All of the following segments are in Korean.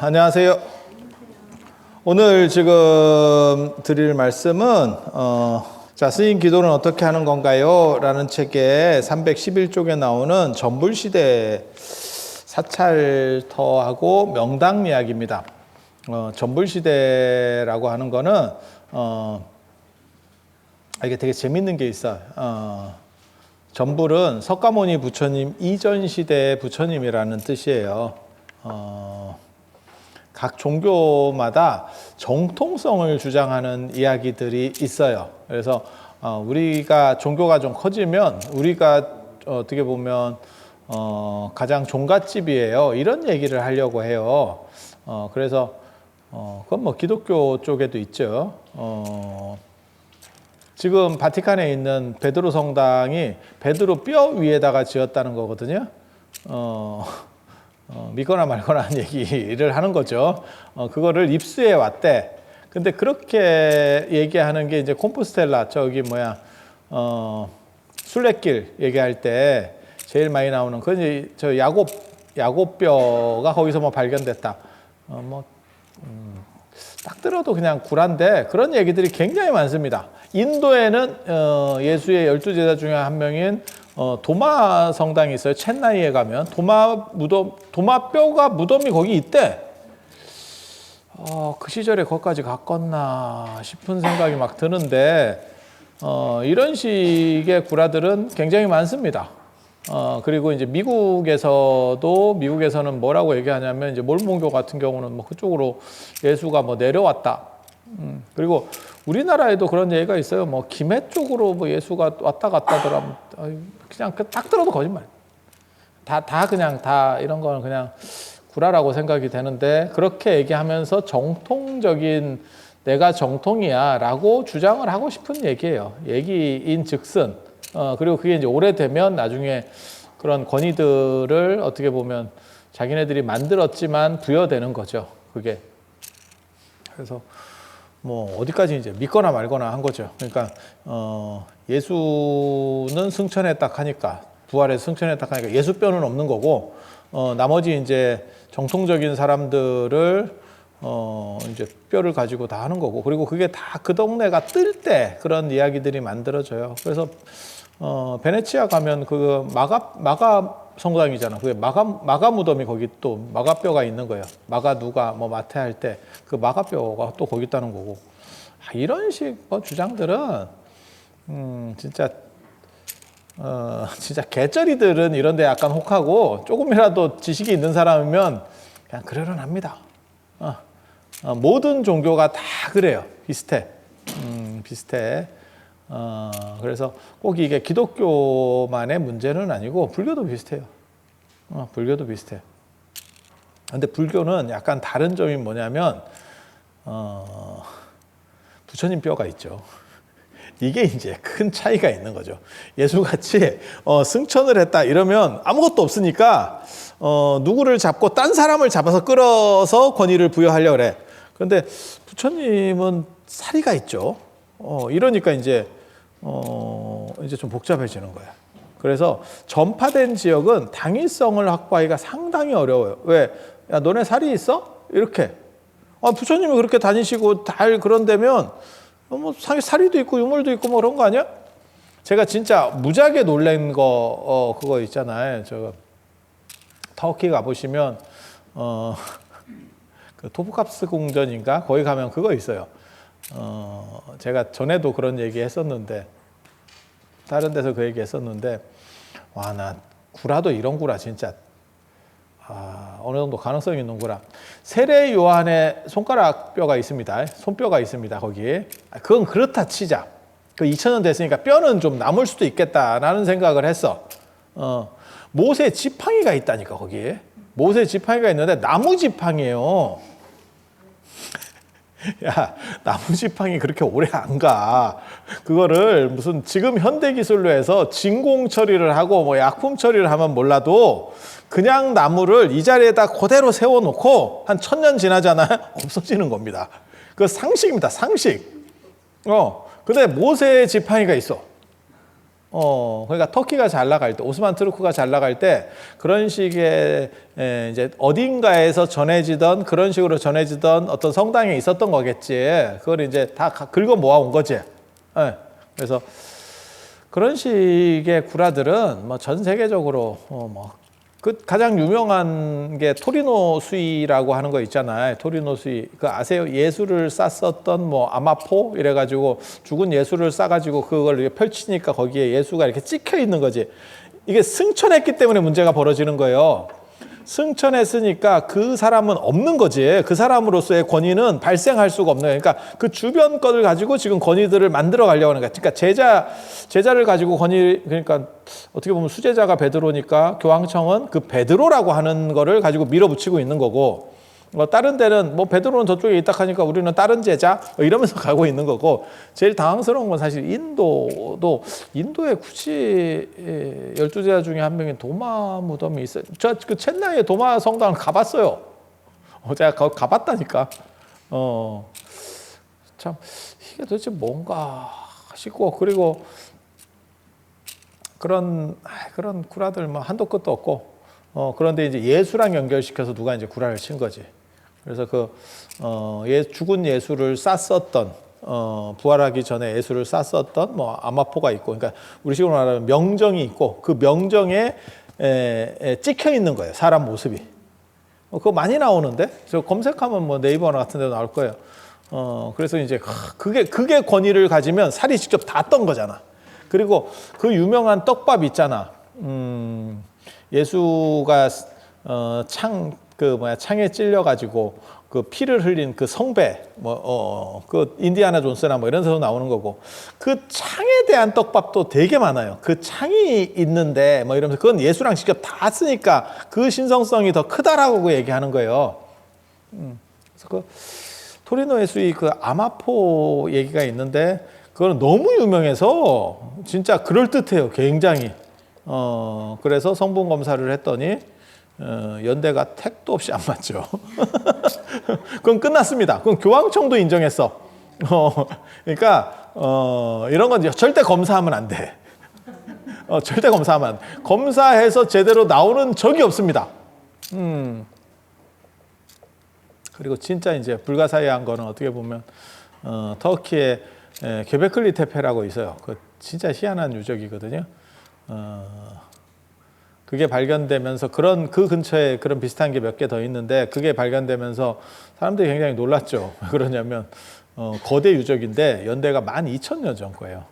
안녕하세요. 오늘 지금 드릴 말씀은 자, 스님 기도는 어떻게 하는 건가요? 라는 책의 311쪽에 나오는 전불시대 사찰터하고 명당 이야기입니다. 전불시대라고 하는 거는 이게 되게 재밌는 게 있어요. 전불은 석가모니 부처님 이전 시대의 부처님이라는 뜻이에요. 각 종교마다 정통성을 주장하는 이야기들이 있어요. 그래서 우리가 종교가 좀 커지면 우리가 어떻게 보면 가장 종갓집이에요. 이런 얘기를 하려고 해요. 그래서 그건 뭐 기독교 쪽에도 있죠. 지금 바티칸에 있는 베드로 성당이 베드로 뼈 위에다가 지었다는 거거든요. 믿거나 말거나 하는 얘기를 하는 거죠. 그거를 입수해 왔대. 근데 그렇게 얘기하는 게 이제 콤포스텔라, 저기 순례길 얘기할 때 제일 많이 나오는, 그 이제 저 야곱뼈가 거기서 뭐 발견됐다. 딱 들어도 그냥 구란데 그런 얘기들이 굉장히 많습니다. 인도에는 예수의 12제자 중에 한 명인 도마 성당이 있어요. 첸나이에 가면 도마뼈가 무덤이 거기 있대. 그 시절에 거기까지 갔겠나 싶은 생각이 막 드는데 이런 식의 구라들은 굉장히 많습니다. 그리고 이제 미국에서는 뭐라고 얘기하냐면 이제 몰몬교 같은 경우는 뭐 그쪽으로 예수가 뭐 내려왔다. 그리고 우리나라에도 그런 얘기가 있어요. 뭐 김해 쪽으로 뭐 예수가 왔다 갔다더라. 그냥 딱 들어도 거짓말. 다 이런 거는 그냥 구라라고 생각이 되는데, 그렇게 얘기하면서 정통적인 내가 정통이야라고 주장을 하고 싶은 얘기예요. 얘기인즉슨. 그리고 그게 이제 오래되면 나중에 그런 권위들을 어떻게 보면 자기네들이 만들었지만 부여되는 거죠. 그게. 그래서 뭐 어디까지 이제 믿거나 말거나 한 거죠. 그러니까 예수는 승천에 딱 하니까, 부활에 승천에 딱 하니까 예수뼈는 없는 거고, 나머지 이제 정통적인 사람들을 이제 뼈를 가지고 다 하는 거고, 그리고 그게 다 그 동네가 뜰 때 그런 이야기들이 만들어져요. 그래서 베네치아 가면 그 마가 성당이잖아. 그게 마가 무덤이 거기 또 마가뼈가 있는 거예요. 마가 누가 뭐 마태할 때 그 마가뼈가 또 거기 있다는 거고. 이런 식 주장들은 진짜 개쩌리들은 이런 데 약간 혹하고, 조금이라도 지식이 있는 사람이면 그냥 그러려합니다. 모든 종교가 다 그래요. 비슷해. 그래서 꼭 이게 기독교만의 문제는 아니고 불교도 비슷해요. 불교도 비슷해. 근데 불교는 약간 다른 점이 뭐냐면 부처님 뼈가 있죠. 이게 이제 큰 차이가 있는 거죠. 예수같이 승천을 했다 이러면 아무것도 없으니까 누구를 잡고 딴 사람을 잡아서 끌어서 권위를 부여하려고 그래. 그런데 부처님은 사리가 있죠. 이러니까 이제 좀 복잡해지는 거야. 그래서 전파된 지역은 당위성을 확보하기가 상당히 어려워요. 왜? 야, 너네 살이 있어? 이렇게. 부처님이 그렇게 다니시고 달 그런 데면 뭐 사리도 있고 유물도 있고 뭐 그런 거 아니야? 제가 진짜 무지하게 놀란 거 그거 있잖아요. 저 터키 가보시면 그 토프캅스 궁전인가? 거기 가면 그거 있어요. 제가 전에도 그런 얘기 했었는데, 다른 데서 그 얘기 했었는데, 나 구라도 이런 구라 진짜 어느 정도 가능성이 있는 구라. 세례 요한의 손가락 뼈가 있습니다. 손뼈가 있습니다. 거기에. 그건 그렇다 치자. 그 2000년 됐으니까 뼈는 좀 남을 수도 있겠다라는 생각을 했어. 모세 지팡이가 있다니까. 거기에 모세 지팡이가 있는데 나무 지팡이에요. 야, 나무 지팡이 그렇게 오래 안 가. 그거를 무슨 지금 현대 기술로 해서 진공 처리를 하고 뭐 약품 처리를 하면 몰라도 그냥 나무를 이 자리에다 그대로 세워놓고 한 1000년 지나잖아요. 없어지는 겁니다. 그 상식입니다. 상식. 근데 모세의 지팡이가 있어. 그러니까 터키가 잘 나갈 때, 오스만 투르크가 잘 나갈 때 그런 식의 이제 어딘가에서 전해지던 그런 식으로 전해지던 어떤 성당에 있었던 거겠지. 그걸 이제 다 긁어 모아온 거지. 예. 그래서 그런 식의 구라들은 뭐 전 세계적으로 그 가장 유명한 게 토리노 수위라고 하는 거 있잖아요. 토리노 수위. 그 아세요? 예수를 쌌었던 뭐 아마포 이래가지고 죽은 예수를 싸가지고 그걸 이렇게 펼치니까 거기에 예수가 이렇게 찍혀 있는 거지. 이게 승천했기 때문에 문제가 벌어지는 거예요. 승천했으니까 그 사람은 없는 거지. 그 사람으로서의 권위는 발생할 수가 없는 거예요. 그러니까 그 주변 것을 가지고 지금 권위들을 만들어 가려고 하는 거야. 그러니까 제자를 가지고 그러니까 어떻게 보면 수제자가 베드로니까 교황청은 그 베드로라고 하는 거를 가지고 밀어붙이고 있는 거고, 다른 데는 뭐 베드로는 저쪽에 있다 하니까 우리는 다른 제자 이러면서 가고 있는 거고, 제일 당황스러운 건 사실 인도에 굳이 12제자 중에 한 명인 도마 무덤이 있어요. 저 그 첸나이의 도마 성당을 가봤어요. 제가 거기 가봤다니까. 참 이게 도대체 뭔가 싶고, 그리고 그런 구라들 뭐 한도 끝도 없고, 그런데 이제 예수랑 연결시켜서 누가 이제 구라를 친 거지. 그래서 죽은 예수를 쌌었던, 부활하기 전에 예수를 쌌었던 뭐 아마포가 있고, 그러니까 우리 식으로 말하면 명정이 있고, 그 명정에 찍혀 있는 거예요. 사람 모습이. 그거 많이 나오는데, 저 검색하면 뭐 네이버나 같은 데도 나올 거예요. 그래서 이제 그게 권위를 가지면 살이 직접 다 떤 거잖아. 그리고 그 유명한 떡밥 있잖아. 예수가 창에 찔려가지고 그 피를 흘린 그 성배, 그 인디아나 존스나 뭐 이런 데서 나오는 거고, 그 창에 대한 떡밥도 되게 많아요. 그 창이 있는데 뭐 이러면서 그건 예수랑 직접 다 쓰니까 그 신성성이 더 크다라고 얘기하는 거예요. 그래서 그 토리노 예수의 그 아마포 얘기가 있는데, 그거는 너무 유명해서 진짜 그럴듯해요, 굉장히. 그래서 성분 검사를 했더니 연대가 택도 없이 안 맞죠. 그건 끝났습니다. 그건 교황청도 인정했어. 그러니까 이런 건 절대 검사하면 안 돼. 절대 검사하면 안 돼. 검사해서 제대로 나오는 적이 없습니다. 그리고 진짜 이제 불가사의한 거는 어떻게 보면 터키의 게베클리 테페라고 있어요. 그 진짜 희한한 유적이거든요. 그게 발견되면서 그 근처에 그런 비슷한 게 몇 개 더 있는데, 그게 발견되면서 사람들이 굉장히 놀랐죠. 왜 그러냐면 거대 유적인데 연대가 12,000년 전 거예요.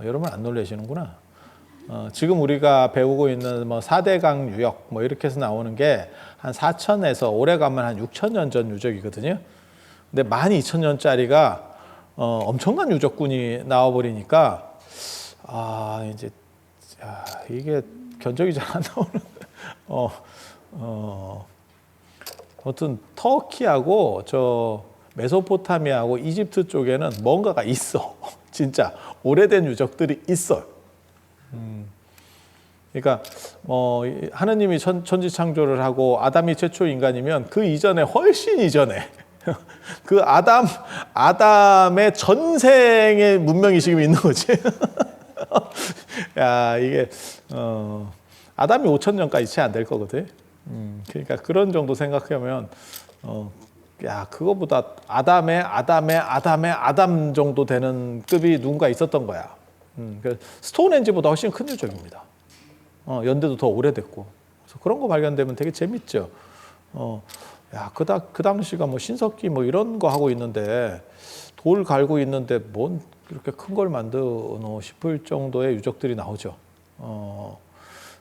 여러분 안 놀라시는구나. 지금 우리가 배우고 있는 뭐 4대강 유역 뭐 이렇게 해서 나오는 게 한 4,000에서 오래 가면 한 6,000년 전 유적이거든요. 근데 12,000년짜리가 엄청난 유적군이 나와버리니까 이제 이게 견적이 잘 안 나오는. 아무튼 터키하고 저 메소포타미아하고 이집트 쪽에는 뭔가가 있어. 진짜 오래된 유적들이 있어요. 그러니까 하느님이 천지 창조를 하고 아담이 최초 인간이면 그 이전에, 훨씬 이전에 그 아담의 전생의 문명이 지금 있는 거지. 야, 이게 아담이 5,000년까지 채 안 될 거거든. 그러니까 그런 정도 생각하면 그거보다 아담 정도 되는 급이 누군가 있었던 거야. 스톤헨지보다 훨씬 큰 유적입니다. 연대도 더 오래됐고. 그래서 그런 거 발견되면 되게 재밌죠. 그 당시가 뭐 신석기 뭐 이런 거 하고 있는데, 돌 갈고 있는데 뭔 그렇게 큰 걸 만드노 싶을 정도의 유적들이 나오죠.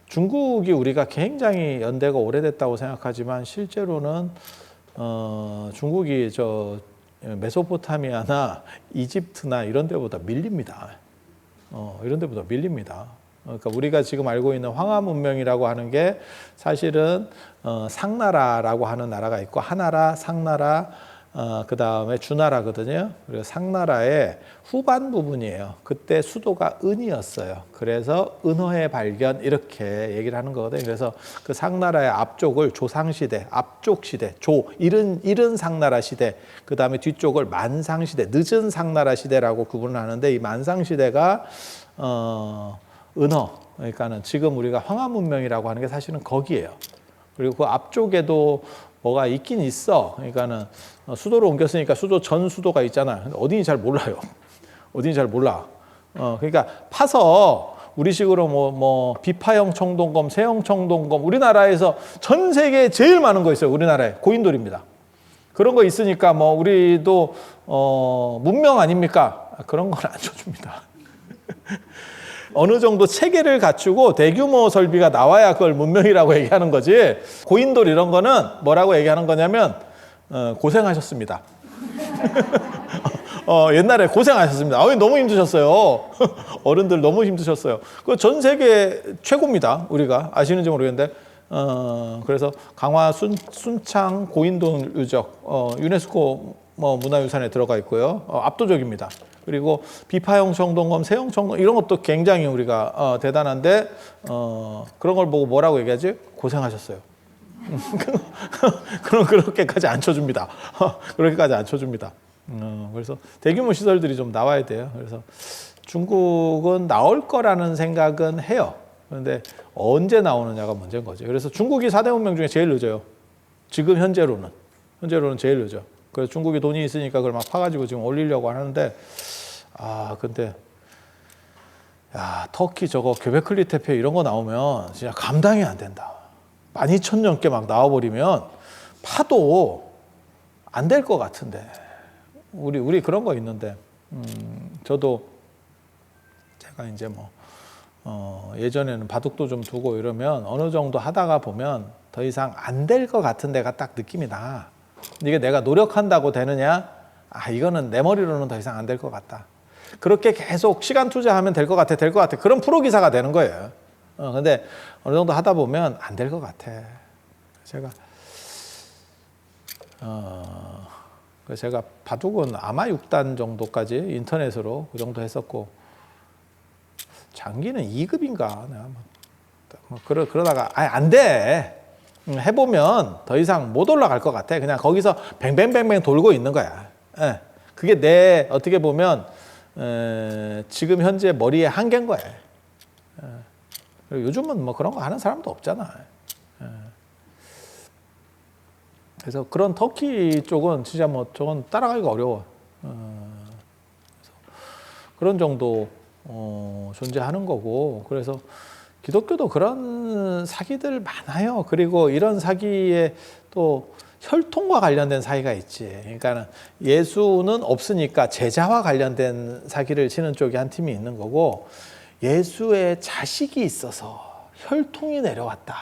중국이 우리가 굉장히 연대가 오래됐다고 생각하지만 실제로는 중국이 저 메소포타미아나 이집트나 이런 데보다 밀립니다. 이런 데보다 밀립니다. 그러니까 우리가 지금 알고 있는 황하 문명이라고 하는 게 사실은 상나라라고 하는 나라가 있고, 하나라, 상나라, 그 다음에 주나라거든요. 그리고 상나라의 후반 부분이에요. 그때 수도가 은이었어요. 그래서 은어의 발견 이렇게 얘기를 하는 거거든요. 그래서 그 상나라의 앞쪽을 조상시대, 앞쪽 시대, 이른 상나라 시대, 그 다음에 뒤쪽을 만상시대, 늦은 상나라 시대라고 구분을 하는데 이 만상시대가 은어, 그러니까는 지금 우리가 황하문명이라고 하는 게 사실은 거기에요. 그리고 그 앞쪽에도 뭐가 있긴 있어. 그러니까는 수도로 옮겼으니까 수도 전 수도가 있잖아요. 근데 어딘지 잘 몰라요. 어딘지 잘 몰라. 그러니까 파서 우리식으로 뭐 비파형 청동검, 세형 청동검, 우리나라에서 전 세계에 제일 많은 거 있어요. 우리나라에 고인돌입니다. 그런 거 있으니까 뭐 우리도 문명 아닙니까? 그런 건 안 줘줍니다. 어느 정도 체계를 갖추고 대규모 설비가 나와야 그걸 문명이라고 얘기하는 거지. 고인돌 이런 거는 뭐라고 얘기하는 거냐면 고생하셨습니다. 옛날에 고생하셨습니다. 너무 힘드셨어요. 어른들 너무 힘드셨어요. 그 전 세계 최고입니다. 우리가 아시는지 모르겠는데 그래서 강화 순창 고인돌 유적 유네스코 문화유산에 들어가 있고요. 압도적입니다. 그리고 비파형 청동검, 세형 청동검 이런 것도 굉장히 우리가 대단한데 그런 걸 보고 뭐라고 얘기하지? 고생하셨어요. 그럼 그렇게까지 안 쳐줍니다. 그렇게까지 안 쳐줍니다. 그래서 대규모 시설들이 좀 나와야 돼요. 그래서 중국은 나올 거라는 생각은 해요. 그런데 언제 나오느냐가 문제인 거죠. 그래서 중국이 4대 문명 중에 제일 늦어요. 지금 현재로는 제일 늦어. 그래서 중국이 돈이 있으니까 그걸 막 파가지고 지금 올리려고 하는데, 근데, 터키 저거 göbekli tepe 이런 거 나오면 진짜 감당이 안 된다. 12,000년께 막 나와버리면 파도 안 될 것 같은데. 우리 그런 거 있는데, 저도 제가 이제 예전에는 바둑도 좀 두고 이러면 어느 정도 하다가 보면 더 이상 안 될 것 같은 데가 딱 느낌이 나. 이게 내가 노력한다고 되느냐? 이거는 내 머리로는 더 이상 안 될 것 같다. 그렇게 계속 시간 투자하면 될 것 같아. 그런 프로 기사가 되는 거예요. 근데 어느 정도 하다 보면 안 될 것 같아. 제가 바둑은 아마 6단 정도까지 인터넷으로 그 정도 했었고, 장기는 2급인가? 그러다가, 안 돼. 해보면 더 이상 못 올라갈 것 같아. 그냥 거기서 뱅뱅뱅뱅 돌고 있는 거야. 그게 내 어떻게 보면 지금 현재 머리의 한계인 거야. 요즘은 뭐 그런 거 하는 사람도 없잖아. 그래서 그런 터키 쪽은 진짜 저건 따라가기가 어려워. 그런 정도 존재하는 거고. 그래서 기독교도 그런 사기들 많아요. 그리고 이런 사기에 또 혈통과 관련된 사기가 있지. 그러니까 예수는 없으니까 제자와 관련된 사기를 치는 쪽이 한 팀이 있는 거고, 예수의 자식이 있어서 혈통이 내려왔다.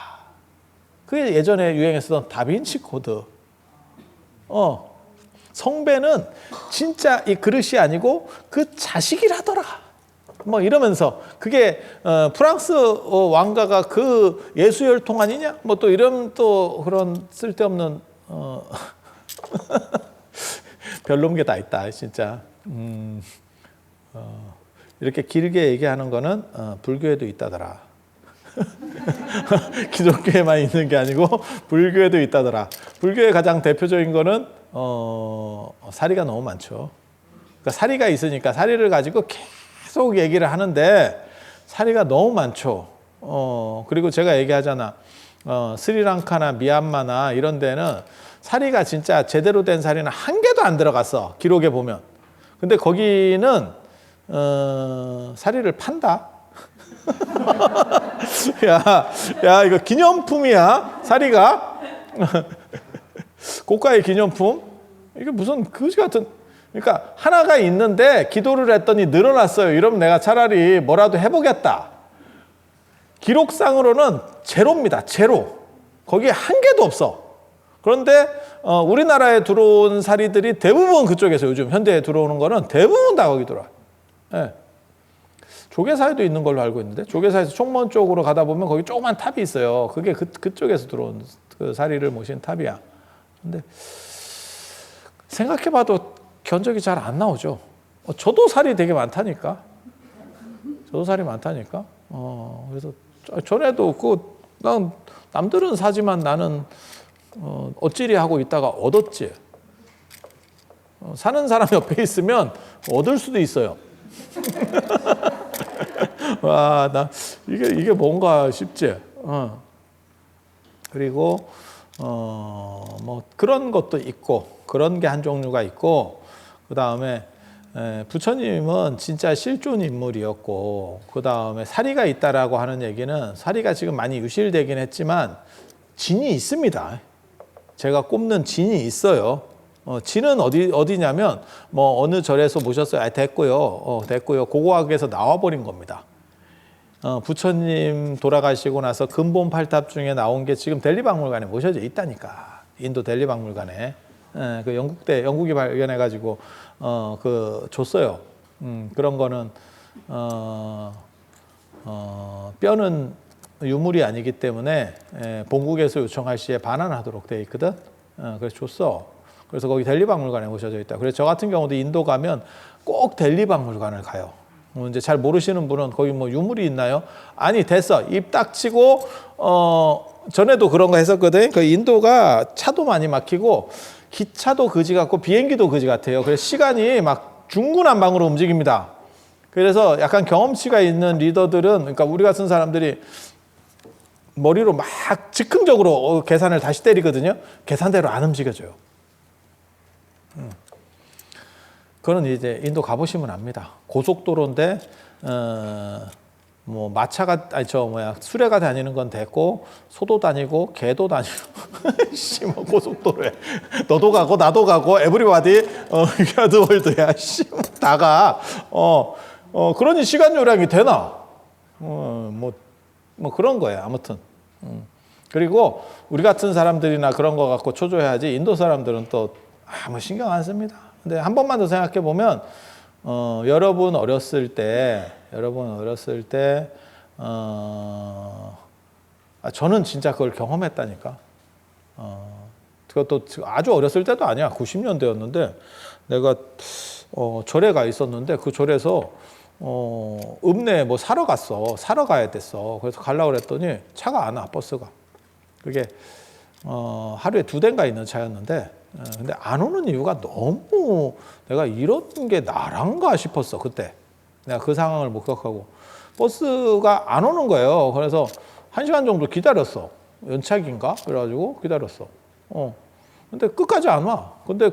그게 예전에 유행했었던 다빈치 코드. 성배는 진짜 이 그릇이 아니고 그 자식이라더라. 이러면서 그게 프랑스 왕가가 그 예수 혈통 아니냐? 또 이런 또 그런 쓸데없는 별로인 게 다 있다, 진짜. 이렇게 길게 얘기하는 거는 불교에도 있다더라. 기독교에만 있는 게 아니고 불교에도 있다더라. 불교의 가장 대표적인 거는 사리가 너무 많죠. 그러니까 사리가 있으니까 사리를 가지고 계속 얘기를 하는데 사리가 너무 많죠. 그리고 제가 얘기하잖아. 스리랑카나 미얀마나 이런 데는 사리가 진짜 제대로 된 사리는 한 개도 안 들어갔어. 기록에 보면. 근데 거기는 사리를 판다. 야, 이거 기념품이야. 사리가. 고가의 기념품. 이게 무슨 거지 같은. 그러니까 하나가 있는데 기도를 했더니 늘어났어요. 이러면 내가 차라리 뭐라도 해보겠다. 기록상으로는 제로입니다. 제로. 거기에 한 개도 없어. 그런데 우리나라에 들어온 사리들이 대부분 그쪽에서 요즘 현대에 들어오는 거는 대부분 다 거기 들어와. 네. 조계사에도 있는 걸로 알고 있는데, 조계사에서 총무원 쪽으로 가다 보면 거기 조그만 탑이 있어요. 그게 그쪽에서 들어온 그 사리를 모신 탑이야. 근데 생각해봐도 견적이 잘 안 나오죠. 저도 살이 되게 많다니까. 저도 살이 많다니까. 그래서 전에도 난 남들은 사지만 나는 어찌리 하고 있다가 얻었지. 사는 사람 옆에 있으면 얻을 수도 있어요. 와, 나 이게 뭔가 싶지. 그리고 뭐 그런 것도 있고 그런 게 한 종류가 있고 그 다음에 부처님은 진짜 실존 인물이었고 그 다음에 사리가 있다라고 하는 얘기는 사리가 지금 많이 유실되긴 했지만 진이 있습니다. 제가 꼽는 진이 있어요. 진은 어디냐면 뭐 어느 절에서 모셨어요. 됐고요. 됐고요. 고고학에서 나와버린 겁니다. 부처님 돌아가시고 나서 근본 8탑 중에 나온 게 지금 델리 박물관에 모셔져 있다니까. 인도 델리 박물관에. 그 영국이 발견해가지고 줬어요. 그런 거는 뼈는 유물이 아니기 때문에 본국에서 요청할 시에 반환하도록 돼 있거든. 그래서 줬어. 그래서 거기 델리 박물관에 모셔져 있다. 그래서 저 같은 경우도 인도 가면 꼭 델리 박물관을 가요. 이제 잘 모르시는 분은 거기 뭐 유물이 있나요? 아니, 됐어. 입 딱 치고 전에도 그런 거 했었거든. 그 인도가 차도 많이 막히고 기차도 거지 같고 비행기도 거지 같아요. 그래서 시간이 막 중구난방으로 움직입니다. 그래서 약간 경험치가 있는 리더들은, 그러니까 우리 같은 사람들이 머리로 막 즉흥적으로 계산을 다시 때리거든요. 계산대로 안 움직여져요. 그건 이제 인도 가보시면 압니다. 고속도로인데 뭐 마차가 수레가 다니는 건 됐고 소도 다니고 개도 다니고 씨 뭐 고속도로에 너도 가고 나도 가고 에브리바디 유아드월드야 씨 다가 그러니 시간 요량이 되나 뭐 그런 거예요. 아무튼 그리고 우리 같은 사람들이나 그런 거 갖고 초조해야지 인도 사람들은 또 아무 신경 안 씁니다. 근데 한 번만 더 생각해 보면 여러분 어렸을 때 저는 진짜 그걸 경험했다니까. 그것도 아주 어렸을 때도 아니야. 90년대였는데 내가 절에 가 있었는데 그 절에서 읍내에 뭐 사러 가야 됐어. 그래서 가려고 그랬더니 차가 안 와, 버스가. 그게 하루에 2대인가 있는 차였는데 근데 안 오는 이유가 너무 내가 이런 게 나란가 싶었어. 그때 내가 그 상황을 목격하고 버스가 안 오는 거예요. 그래서 1시간 정도 기다렸어. 연착인가? 그래가지고 기다렸어. 근데 끝까지 안 와. 근데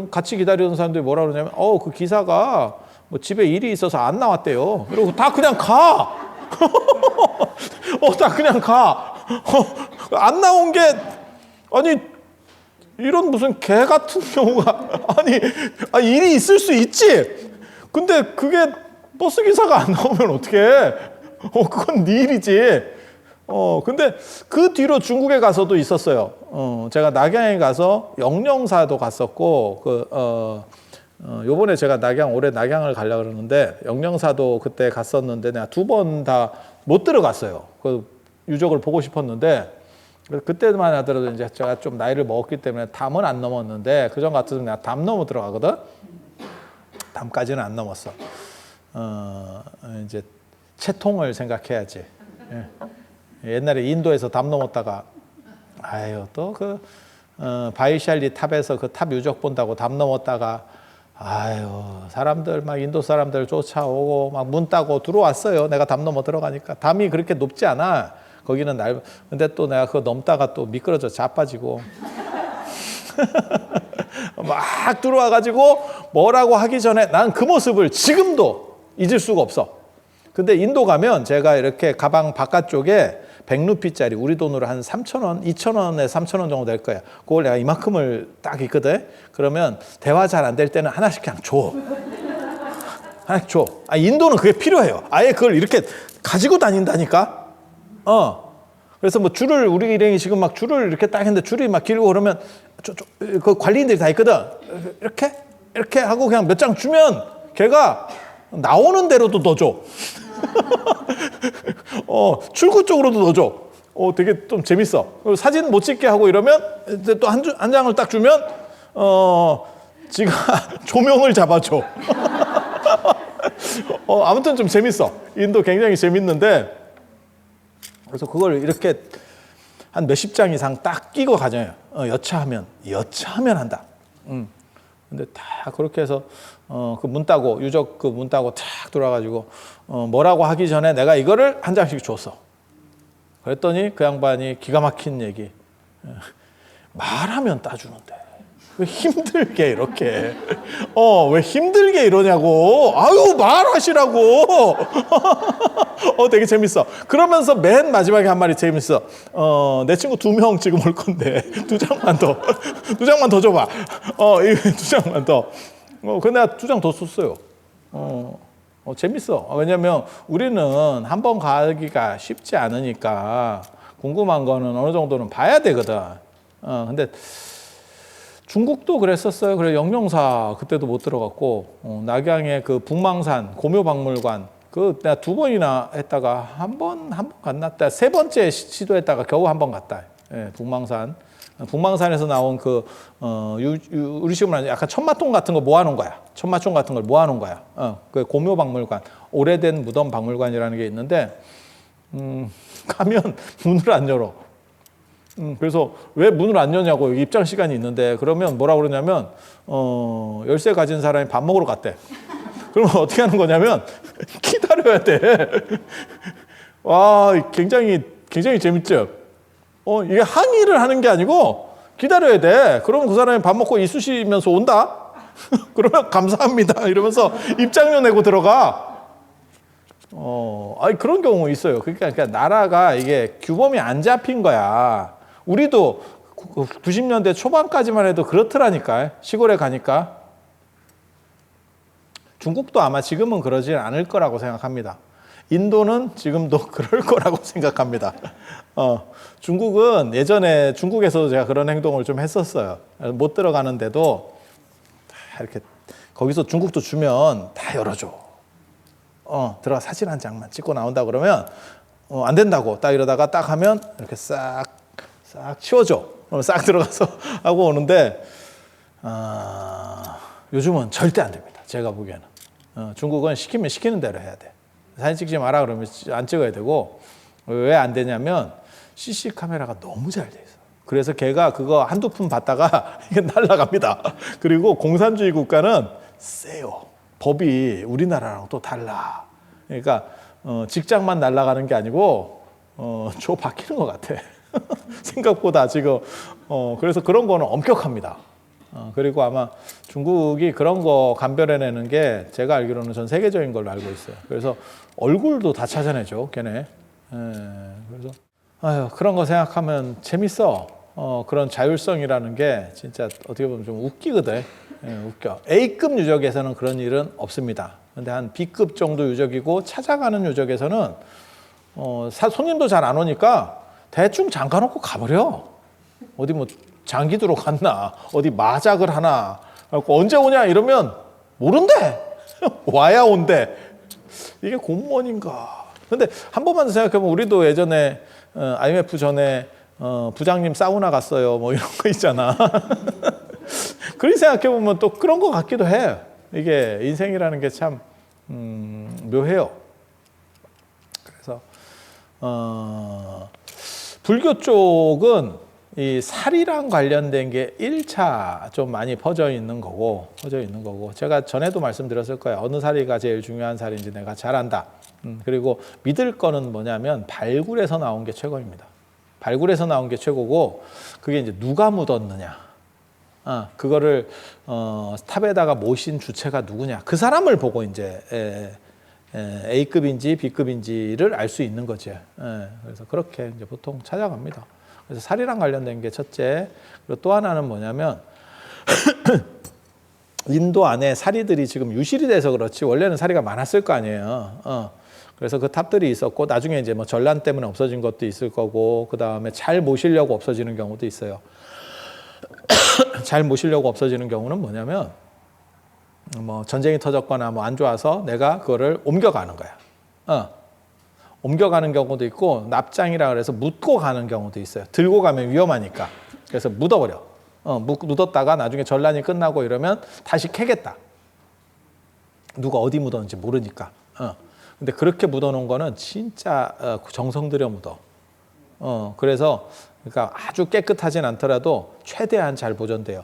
같이 기다리는 사람들이 뭐라 그러냐면 그 기사가 뭐 집에 일이 있어서 안 나왔대요. 그리고 다 그냥 가. 다 그냥 가. 안 나온 게 아니 이런 무슨 개 같은 경우가 일이 있을 수 있지. 근데 그게 버스 기사가 안 나오면 어떡해? 그건 네 일이지. 근데 그 뒤로 중국에 가서도 있었어요. 제가 낙양에 가서 영령사도 갔었고 요번에 제가 올해 낙양을 가려고 그러는데 영령사도 그때 갔었는데 내가 2번 다 못 들어갔어요. 그 유적을 보고 싶었는데 그때만 하더라도 이제 제가 좀 나이를 먹었기 때문에 담은 안 넘었는데 그전 같으면 내가 담 넘어 들어가거든. 담까지는 안 넘었어. 이제 채통을 생각해야지. 옛날에 인도에서 담 넘었다가 또 바이샬리 탑에서 그 탑 유적 본다고 담 넘었다가 사람들 막 인도 사람들 쫓아오고 막 문 따고 들어왔어요. 내가 담 넘어 들어가니까 담이 그렇게 높지 않아. 거기는 근데 또 내가 그거 넘다가 또 미끄러져 자빠지고 막 들어와가지고 뭐라고 하기 전에 난 그 모습을 지금도 잊을 수가 없어. 근데 인도 가면 제가 이렇게 가방 바깥쪽에 100루피짜리 우리 돈으로 한 3,000원, 2,000원에 3,000원 정도 될 거야. 그걸 내가 이만큼을 딱 있거든. 그러면 대화 잘 안 될 때는 하나씩 그냥 줘. 하나씩 줘. 인도는 그게 필요해요. 아예 그걸 이렇게 가지고 다닌다니까. 그래서 뭐 줄을 우리 일행이 지금 막 줄을 이렇게 딱 했는데 줄이 막 길고 그러면 그 관리인들이 다 있거든. 이렇게 하고 그냥 몇 장 주면 걔가 나오는 대로도 넣어줘. 출구 쪽으로도 넣어줘. 되게 좀 재밌어. 그리고 사진 못 찍게 하고 이러면 이제 또 한 장을 딱 주면 지가 조명을 잡아줘. 아무튼 좀 재밌어. 인도 굉장히 재밌는데, 그래서 그걸 이렇게 한 몇십 장 이상 딱 끼고 가잖아요. 여차하면 한다. 근데 다 그렇게 해서 그 문 따고 유적 그 문 따고 탁 돌아가지고 뭐라고 하기 전에 내가 이거를 한 장씩 줬어. 그랬더니 그 양반이 기가 막힌 얘기. 말하면 따주는데 왜 힘들게 이렇게 왜 힘들게 이러냐고. 아유 말하시라고. 되게 재밌어. 그러면서 맨 마지막에 한 말이 재밌어. 내 친구 2명 지금 올 건데 2장만 더 줘봐. 두 장만 더. 근데 내가 2장 더 썼어요. 재밌어. 왜냐면 우리는 한 번 가기가 쉽지 않으니까 궁금한 거는 어느 정도는 봐야 되거든. 근데 중국도 그랬었어요. 그래 영영사 그때도 못 들어갔고 낙양의 그 북망산 고묘박물관 그 내가 2번이나 했다가 한 번 갔나? 3번째 시도했다가 겨우 한 번 갔다. 예, 북망산에서 나온 그 우리 식으로 약간 천마통 같은 거 모아놓은 거야. 천마총 같은 걸 모아놓은 거야. 그 고묘박물관, 오래된 무덤 박물관이라는 게 있는데 가면 문을 안 열어. 그래서 왜 문을 안 여냐고 입장 시간이 있는데 그러면 뭐라 그러냐면 열쇠 가진 사람이 밥 먹으러 갔대. 그러면 어떻게 하는 거냐면 기다려야 돼. 와 굉장히 재밌죠. 이게 항의를 하는 게 아니고 기다려야 돼. 그러면 그 사람이 밥 먹고 이쑤시면서 온다. 그러면 감사합니다 이러면서 입장료 내고 들어가. 그런 경우 있어요. 그러니까 나라가 이게 규범이 안 잡힌 거야. 우리도 90년대 초반까지만 해도 그렇더라니까. 시골에 가니까. 중국도 아마 지금은 그러지 않을 거라고 생각합니다. 인도는 지금도 그럴 거라고 생각합니다. 중국은 예전에 중국에서도 제가 그런 행동을 좀 했었어요. 못 들어가는데도 다 이렇게 거기서 중국도 주면 다 열어줘. 들어가 사진 한 장만 찍고 나온다 그러면 안 된다고 딱 이러다가 딱 하면 이렇게 싹 치워줘. 싹 들어가서 하고 오는데 요즘은 절대 안 됩니다. 제가 보기에는 중국은 시키면 시키는 대로 해야 돼. 사진 찍지 마라 그러면 안 찍어야 되고. 왜 안 되냐면 CC 카메라가 너무 잘 돼 있어. 그래서 걔가 그거 한두 푼 받다가 이게 날아갑니다. 그리고 공산주의 국가는 세요. 법이 우리나라랑 또 달라. 그러니까 직장만 날아가는 게 아니고 조 바뀌는 것 같아. 생각보다 지금 그래서 그런 거는 엄격합니다. 그리고 아마 중국이 그런 거 감별해내는 게 제가 알기로는 전 세계적인 걸로 알고 있어요. 그래서 얼굴도 다 찾아내죠, 걔네. 그래서 그런 거 생각하면 재밌어. 그런 자율성이라는 게 진짜 어떻게 보면 좀 웃기거든. 웃겨. A급 유적에서는 그런 일은 없습니다. 근데 한 B급 정도 유적이고 찾아가는 유적에서는 손님도 잘 안 오니까 대충 잠가놓고 가버려. 어디 뭐 장기두로 갔나, 어디 마작을 하나, 언제 오냐 이러면 모른대. 와야 온대. 이게 공무원인가. 근데 한 번만 생각해보면 우리도 예전에 IMF 전에 부장님 사우나 갔어요. 뭐 이런 거 있잖아. 그렇게 생각해보면 또 그런 것 같기도 해. 이게 인생이라는 게 참 묘해요. 그래서 불교 쪽은 이 살이랑 관련된 게 1차 좀 많이 퍼져 있는 거고 제가 전에도 말씀드렸을 거예요. 어느 살이가 제일 중요한 살인지 내가 잘 안다. 그리고 믿을 거는 뭐냐면 발굴에서 나온 게 최고입니다. 발굴에서 나온 게 최고고 그게 이제 누가 묻었느냐. 그거를 탑에다가 모신 주체가 누구냐. 그 사람을 보고 이제 A급인지 B급인지를 알 수 있는 거죠. 그래서 그렇게 이제 보통 찾아갑니다. 그래서 살이랑 관련된 게 첫째. 그리고 또 하나는 뭐냐면 인도 안에 사리들이 지금 유실이 돼서 그렇지 원래는 사리가 많았을 거 아니에요. 그래서 그 탑들이 있었고 나중에 이제 뭐 전란 때문에 없어진 것도 있을 거고 그 다음에 잘 모시려고 없어지는 경우도 있어요. 잘 모시려고 없어지는 경우는 뭐냐면 뭐 전쟁이 터졌거나 뭐 안 좋아서 내가 그거를 옮겨가는 거야. 옮겨가는 경우도 있고 납장이라 그래서 묻고 가는 경우도 있어요. 들고 가면 위험하니까. 그래서 묻어버려. 묻었다가 나중에 전란이 끝나고 이러면 다시 캐겠다. 누가 어디 묻었는지 모르니까. 근데 그렇게 묻어놓은 거는 진짜 정성 들여 묻어. 그래서 그러니까 아주 깨끗하진 않더라도 최대한 잘 보존돼요.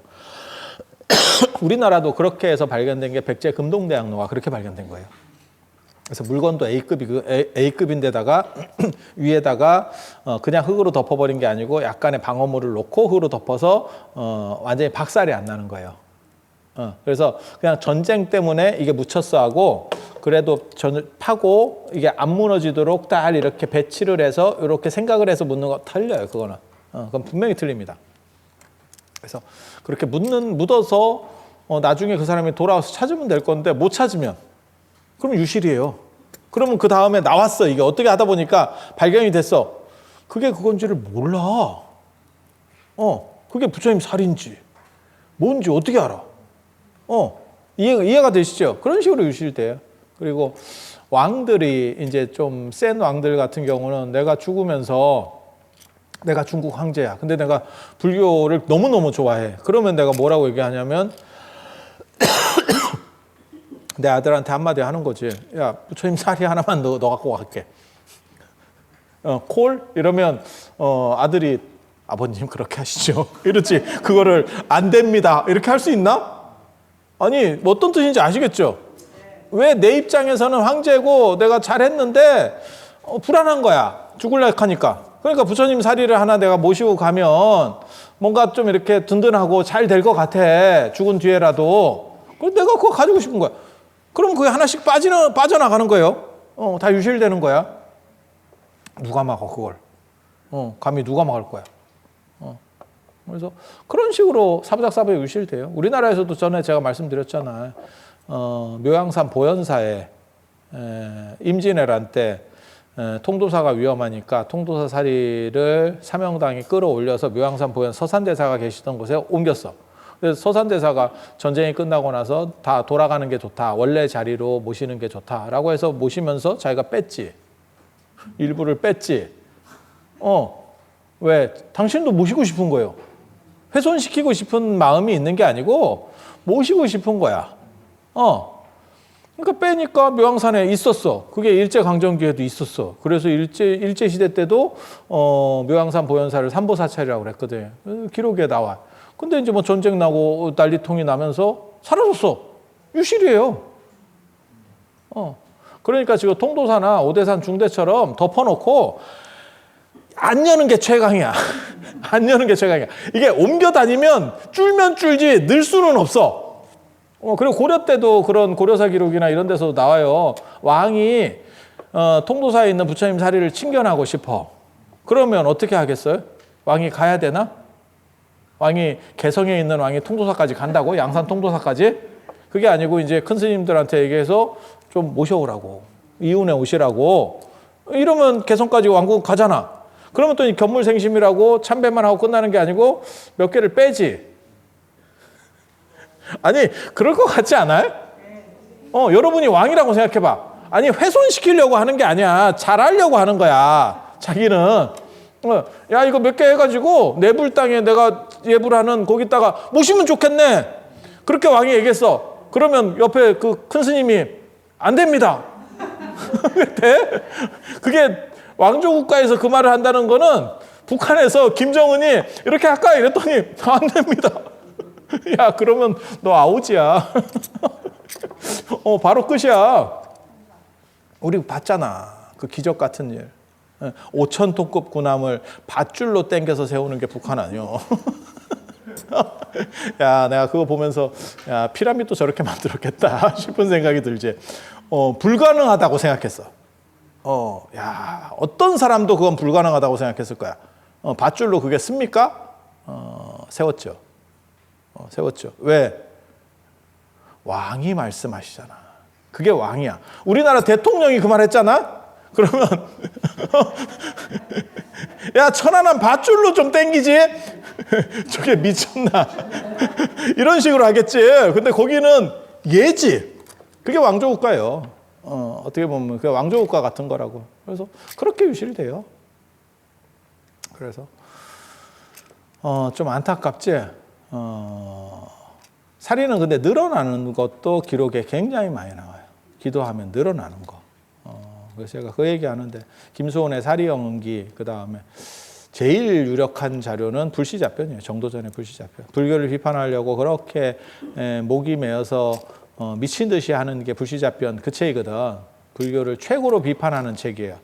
우리나라도 그렇게 해서 발견된 게 백제 금동대학로가 그렇게 발견된 거예요. 그래서 물건도 A급인데다가 위에다가 그냥 흙으로 덮어버린 게 아니고 약간의 방어물을 놓고 흙으로 덮어서 완전히 박살이 안 나는 거예요. 그래서 그냥 전쟁 때문에 이게 묻혔어 하고 그래도 파고 이게 안 무너지도록 딱 이렇게 배치를 해서 이렇게 생각을 해서 묻는 거 틀려요. 그거는. 그건 분명히 틀립니다. 그래서 그렇게 묻어서 나중에 그 사람이 돌아와서 찾으면 될 건데 못 찾으면 그럼 유실이에요. 그러면 그 다음에 나왔어. 이게 어떻게 하다 보니까 발견이 됐어. 그게 그건지를 몰라. 그게 부처님 살인지 뭔지 어떻게 알아? 이해가 되시죠? 그런 식으로 유실돼요. 그리고 왕들이 이제 좀 센 왕들 같은 경우는 내가 죽으면서 내가 중국 황제야. 근데 내가 불교를 너무너무 좋아해. 그러면 내가 뭐라고 얘기하냐면 내 아들한테 한마디 하는 거지. 야, 부처님 사리 하나만 너 갖고 갈게. 콜? 이러면 아들이 아버님 그렇게 하시죠. 이렇지. 그거를 안 됩니다. 이렇게 할 수 있나? 아니, 어떤 뜻인지 아시겠죠? 왜 내 입장에서는 황제고 내가 잘했는데 불안한 거야. 죽을라 하니까. 그러니까 부처님 사리를 하나 내가 모시고 가면 뭔가 좀 이렇게 든든하고 잘 될 것 같아. 죽은 뒤에라도. 그래서 내가 그거 가지고 싶은 거야. 그럼 그게 하나씩 빠져나가는 거예요. 다 유실되는 거야. 누가 막어, 그걸. 감히 누가 막을 거야. 그래서 그런 식으로 사부작사부에 유실돼요. 우리나라에서도 전에 제가 말씀드렸잖아요. 묘양산 보현사에 임진왜란 때 통도사가 위험하니까 통도사 사리를 사명당이 끌어올려서 묘양산 보현 서산대사가 계시던 곳에 옮겼어. 그래서 서산대사가 전쟁이 끝나고 나서 다 돌아가는 게 좋다. 원래 자리로 모시는 게 좋다라고 해서 모시면서 자기가 뺐지. 일부를 뺐지. 왜? 당신도 모시고 싶은 거예요. 훼손시키고 싶은 마음이 있는 게 아니고 모시고 싶은 거야. 그러니까 빼니까 묘양산에 있었어. 그게 일제강점기에도 있었어. 그래서 일제시대 때도 묘양산 보현사를 삼보사찰이라고 그랬거든. 기록에 나와. 근데 이제 뭐 전쟁 나고 난리통이 나면서 사라졌어. 유실이에요. 그러니까 지금 통도사나 오대산 중대처럼 덮어놓고 안 여는 게 최강이야. 안 여는 게 최강이야. 이게 옮겨 다니면 줄면 줄지 늘 수는 없어. 그리고 고려 때도 그런 고려사 기록이나 이런 데서 나와요. 왕이 통도사에 있는 부처님 사리를 친견하고 싶어. 그러면 어떻게 하겠어요? 왕이 가야 되나? 왕이 개성에 있는 왕이 통도사까지 간다고? 양산 통도사까지? 그게 아니고 이제 큰 스님들한테 얘기해서 좀 모셔오라고. 이운에 오시라고. 이러면 개성까지 왕국 가잖아. 그러면 또 견물생심이라고 참배만 하고 끝나는 게 아니고 몇 개를 빼지. 아니, 그럴 것 같지 않아요? 여러분이 왕이라고 생각해봐. 아니, 훼손시키려고 하는 게 아니야. 잘하려고 하는 거야. 자기는. 야, 이거 몇 개 해가지고 내불 땅에 내가 예불하는 거기다가 모시면 좋겠네. 그렇게 왕이 얘기했어. 그러면 옆에 그 큰 스님이 안 됩니다. 돼? 그게 왕조국가에서 그 말을 한다는 거는 북한에서 김정은이 이렇게 할까? 이랬더니 안 됩니다. 야, 그러면 너 아우지야. 바로 끝이야. 우리 봤잖아. 그 기적 같은 일. 5,000톤급 군함을 밧줄로 당겨서 세우는 게 북한 아니요. 야, 내가 그거 보면서 야, 피라미드도 저렇게 만들었겠다 싶은 생각이 들지. 불가능하다고 생각했어. 야, 어떤 사람도 그건 불가능하다고 생각했을 거야. 밧줄로 그게 씁니까? 세웠죠. 세웠죠. 왜? 왕이 말씀하시잖아. 그게 왕이야. 우리나라 대통령이 그 말 했잖아? 그러면 야, 천안함 밧줄로 좀 땡기지? 저게 미쳤나? 이런 식으로 하겠지. 근데 거기는 예지. 그게 왕조국가예요. 어떻게 보면 그 왕조국가 같은 거라고. 그래서 그렇게 유실이 돼요. 그래서 좀 안타깝지. 살인은 근데 늘어나는 것도 기록에 굉장히 많이 나와요. 기도하면 늘어나는 거. 그래서 제가 그 얘기하는데 김수원의 사리연기 그 다음에 제일 유력한 자료는 불시자편이에요. 정도전의 불시자편. 불교를 비판하려고 그렇게 목이 메어서 미친 듯이 하는 게 불시자편 그 책이거든. 불교를 최고로 비판하는 책이에요.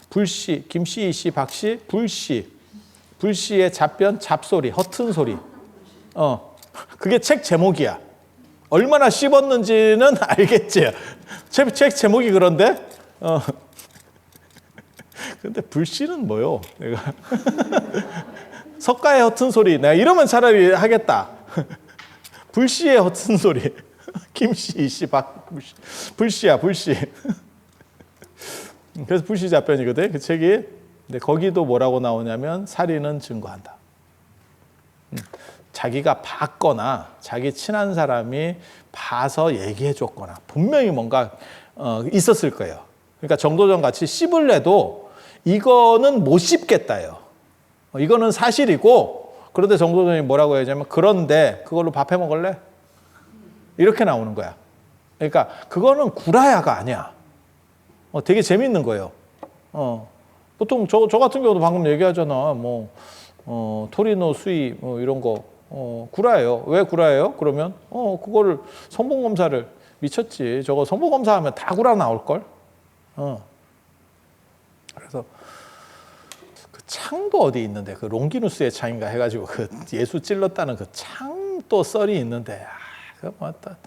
불시, 김씨, 이씨, 박씨, 불시. 불시의 잡변, 잡소리, 허튼 소리. 그게 책 제목이야. 얼마나 씹었는지는 알겠지. 책 제목이 그런데, 근데 불씨는 뭐요? 내가 석가의 허튼 소리. 내가 이러면 차라리 하겠다. 불씨의 허튼 소리. 김씨, 이씨, 박씨. 불씨야, 불씨. 그래서 불시자편이거든. 그 책이. 근데 거기도 뭐라고 나오냐면 살인은 증거한다. 자기가 봤거나 자기 친한 사람이 봐서 얘기해 줬거나 분명히 뭔가 있었을 거예요. 그러니까 정도전 같이 씹을래도 이거는 못 씹겠다요. 이거는 사실이고 그런데 정도전이 뭐라고 하냐면 그런데 그걸로 밥 해 먹을래? 이렇게 나오는 거야. 그러니까 그거는 구라야가 아니야. 되게 재밌는 거예요. 보통 저 같은 경우도 방금 얘기하잖아. 토리노 수이 이런 거 구라예요. 왜 구라예요? 그러면 그거를 성분 검사를 미쳤지. 저거 성분 검사하면 다 구라 나올 걸. 그래서 그 창도 어디 있는데 그 롱기누스의 창인가 해가지고 그 예수 찔렀다는 그 창도 썰이 있는데 그 맞다.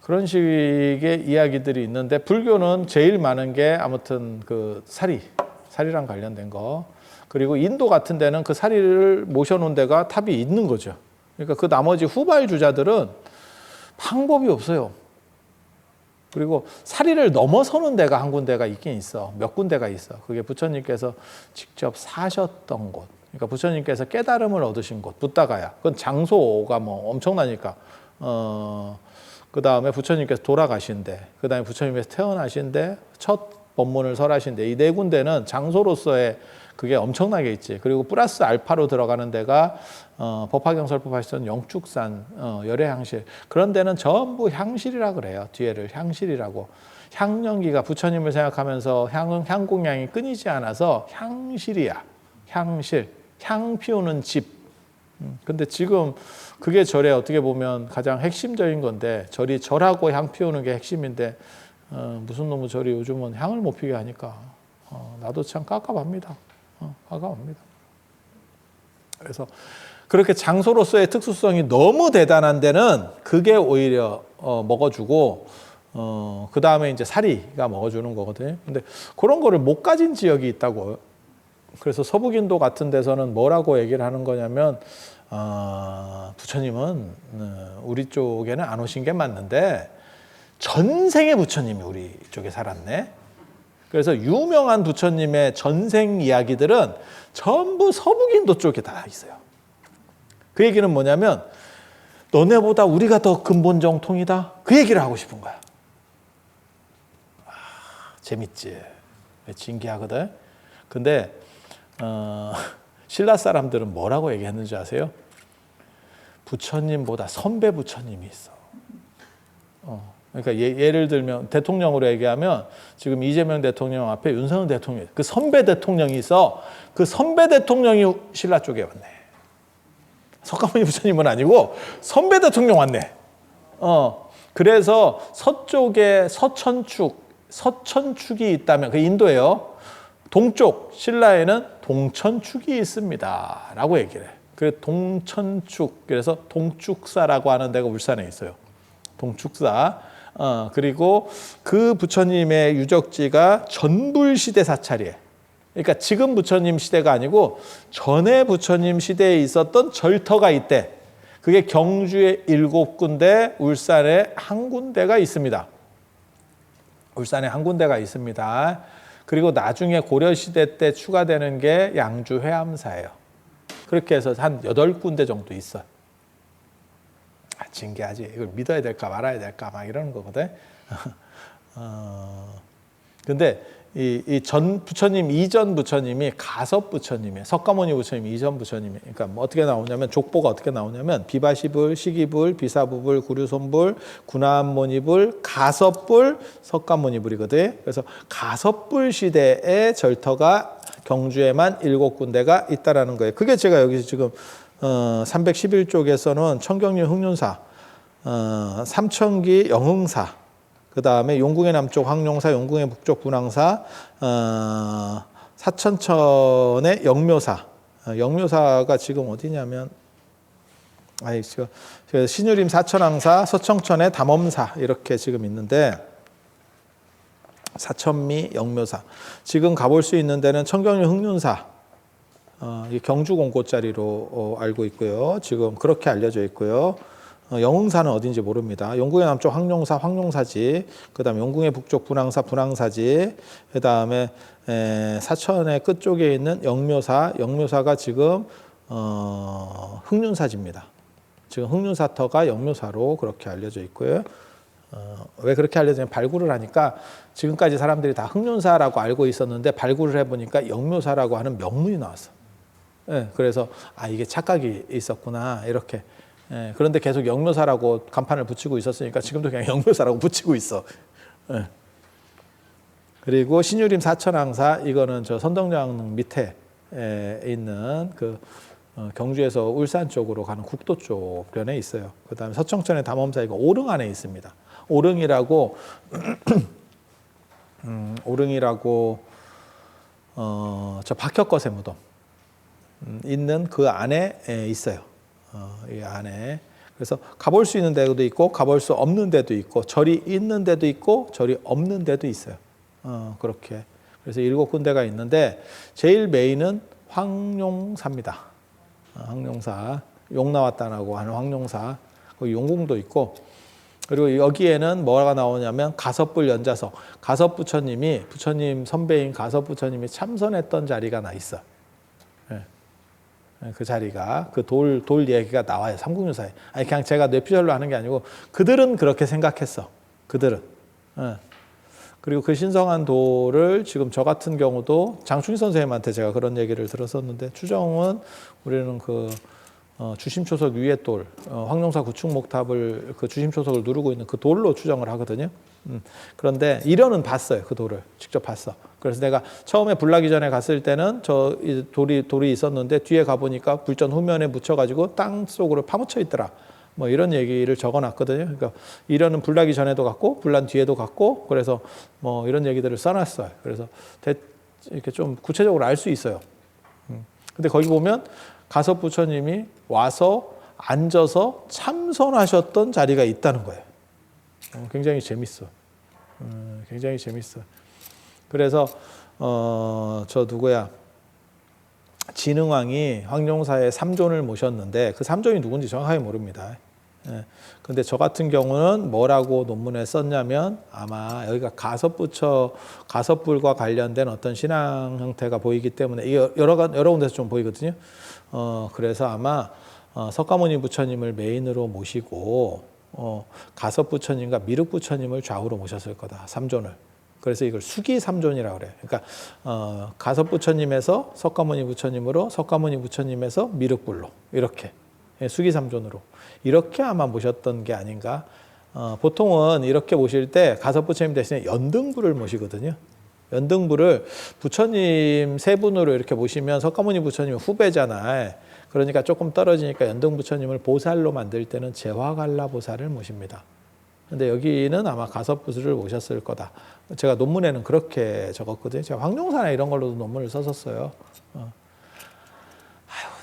그런 식의 이야기들이 있는데 불교는 제일 많은 게 아무튼 그 사리랑 관련된 거. 그리고 인도 같은 데는 그 사리를 모셔놓은 데가 탑이 있는 거죠. 그러니까 그 나머지 후발주자들은 방법이 없어요. 그리고 사리를 넘어서는 데가 한 군데가 있긴 있어. 몇 군데가 있어. 그게 부처님께서 직접 사셨던 곳. 그러니까 부처님께서 깨달음을 얻으신 곳. 붓다가야. 그건 장소가 뭐 엄청나니까. 그 다음에 부처님께서 돌아가신데, 그 다음에 부처님께서 태어나신데, 첫 법문을 설하신데, 이 네 군데는 장소로서의 그게 엄청나게 있지. 그리고 플러스 알파로 들어가는 데가 법화경설법하시던 영축산, 열애향실. 그런 데는 전부 향실이라 그래요. 뒤에를 향실이라고. 향연기가 부처님을 생각하면서 향공양이 끊이지 않아서 향실이야. 향실. 향 피우는 집. 근데 지금 그게 절에 어떻게 보면 가장 핵심적인 건데 절이 절하고 향 피우는 게 핵심인데 무슨 놈의 절이 요즘은 향을 못 피게 하니까 나도 참 깝깝합니다. 깝깝합니다. 그래서 그렇게 장소로서의 특수성이 너무 대단한 데는 그게 오히려 먹어주고 그 다음에 이제 사리가 먹어주는 거거든요. 근데 그런 거를 못 가진 지역이 있다고. 그래서 서북인도 같은 데서는 뭐라고 얘기를 하는 거냐면 부처님은 우리 쪽에는 안 오신 게 맞는데 전생의 부처님이 우리 쪽에 살았네. 그래서 유명한 부처님의 전생 이야기들은 전부 서북인도 쪽에 다 있어요. 그 얘기는 뭐냐면 너네보다 우리가 더 근본 정통이다. 그 얘기를 하고 싶은 거야. 재밌지. 신기하거든. 근데 신라 사람들은 뭐라고 얘기했는지 아세요? 부처님보다 선배 부처님이 있어. 그러니까 예를 들면 대통령으로 얘기하면 지금 이재명 대통령 앞에 윤석열 대통령, 그 선배 대통령이 있어. 그 선배 대통령이 신라 쪽에 왔네. 석가모니 부처님은 아니고 선배 대통령 왔네. 그래서 서쪽에 서천축이 있다면 그 인도예요. 동쪽 신라에는 동천축이 있습니다. 라고 얘기를 해. 그래서 동천축, 그래서 동축사라고 하는 데가 울산에 있어요. 동축사. 그리고 그 부처님의 유적지가 전불시대 사찰이에요. 그러니까 지금 부처님 시대가 아니고 전에 부처님 시대에 있었던 절터가 있대. 그게 경주에 7군데, 울산에 1군데가 있습니다. 울산에 1군데가 있습니다. 그리고 나중에 고려시대 때 추가되는 게 양주 회암사예요. 그렇게 해서 한 8군데 정도 있어요. 신기하지. 이걸 믿어야 될까 말아야 될까 막 이러는 거거든. 근데 이 전 부처님 이전 부처님이 가섭 부처님이에요. 석가모니 부처님 이전 부처님이. 그러니까 뭐 어떻게 나오냐면 족보가 어떻게 나오냐면 비바시불, 시기불, 비사부불, 구류손불, 구나모니불, 가섭불, 석가모니불이거든. 그래서 가섭불 시대의 절터가 경주에만 7군데가 있다라는 거예요. 그게 제가 여기서 지금 311쪽에서는 청경리 흑륜사, 삼천기 영흥사, 그 다음에 용궁의 남쪽 황룡사, 용궁의 북쪽 분황사, 사천천의 영묘사. 영묘사가 지금 어디냐면, 신유림 사천왕사, 서청천의 담엄사 이렇게 지금 있는데, 사천미 영묘사. 지금 가볼 수 있는 데는 청경리 흑륜사, 경주 공고짜리로 알고 있고요. 지금 그렇게 알려져 있고요. 영흥사는 어딘지 모릅니다. 용궁의 남쪽 황룡사, 황룡사지. 그 다음에 용궁의 북쪽 분황사, 분황사지. 그 다음에 사천의 끝쪽에 있는 영묘사, 영묘사가 지금 흑륜사지입니다. 지금 흑륜사터가 영묘사로 그렇게 알려져 있고요. 왜 그렇게 알려지냐면 발굴을 하니까 지금까지 사람들이 다 흑륜사라고 알고 있었는데 발굴을 해보니까 영묘사라고 하는 명문이 나왔어. 그래서 이게 착각이 있었구나 이렇게. 그런데 계속 영묘사라고 간판을 붙이고 있었으니까 지금도 그냥 영묘사라고 붙이고 있어. 그리고 신유림 사천왕사, 이거는 저 선덕여왕릉 밑에 있는 그 경주에서 울산 쪽으로 가는 국도 쪽변에 있어요. 그 다음에 서청천의 담엄사, 이거 오릉 안에 있습니다. 오릉이라고 오릉이라고 저 박혁거세 무덤 있는 그 안에 있어요. 이 안에. 그래서 가볼 수 있는 데도 있고 가볼 수 없는 데도 있고 절이 있는 데도 있고 절이 없는 데도 있어요. 그렇게. 그래서 7군데가 있는데 제일 메인은 황룡사입니다. 황룡사. 용 나왔다라고 하는 황룡사. 거기 용궁도 있고, 그리고 여기에는 뭐가 나오냐면 가섭불 연자석. 가섭 부처님이, 부처님 선배인 가섭 부처님이 참선했던 자리가 나 있어. 그 자리가, 그 돌 얘기가 나와요. 삼국유사에. 그냥 제가 뇌피셜로 하는 게 아니고 그들은 그렇게 생각했어. 그들은. 그리고 그 신성한 돌을 지금 저 같은 경우도 장충희 선생님한테 제가 그런 얘기를 들었었는데, 추정은 우리는 그 주심초석 위의 돌, 황룡사 구축목탑을 그 주심초석을 누르고 있는 그 돌로 추정을 하거든요. 그런데 이련은 봤어요. 그 돌을 직접 봤어. 그래서 내가 처음에 불나기 전에 갔을 때는 저 돌이 있었는데 뒤에 가보니까 불전 후면에 묻혀가지고 땅 속으로 파묻혀 있더라. 뭐 이런 얘기를 적어놨거든요. 그러니까 이련은 불나기 전에도 갔고 불난 뒤에도 갔고, 그래서 뭐 이런 얘기들을 써놨어요. 그래서 이렇게 좀 구체적으로 알 수 있어요. 근데 거기 보면 가섭 부처님이 와서 앉아서 참선하셨던 자리가 있다는 거예요. 굉장히 재밌어. 굉장히 재밌어. 그래서 저 누구야, 진흥왕이 황룡사에 삼존을 모셨는데 그 삼존이 누군지 정확하게 모릅니다. 근데 저 같은 경우는 뭐라고 논문에 썼냐면, 아마 여기가 가섭불과 관련된 어떤 신앙 형태가 보이기 때문에 이게 여러 군데서 좀 보이거든요. 그래서 아마 석가모니 부처님을 메인으로 모시고 가섭 부처님과 미륵 부처님을 좌우로 모셨을 거다, 삼존을. 그래서 이걸 수기 삼존이라고 그래요. 그러니까 가섭 부처님에서 석가모니 부처님으로, 석가모니 부처님에서 미륵불로, 이렇게 수기 삼존으로 이렇게 아마 모셨던 게 아닌가. 보통은 이렇게 모실 때 가섭 부처님 대신에 연등부를 모시거든요. 연등부를 부처님 세 분으로 이렇게 모시면 석가모니 부처님 후배잖아요. 그러니까 조금 떨어지니까 연등 부처님을 보살로 만들 때는 제화갈라 보살을 모십니다. 근데 여기는 아마 가섭부를 모셨을 거다. 제가 논문에는 그렇게 적었거든요. 제가 황룡사나 이런 걸로도 논문을 썼었어요.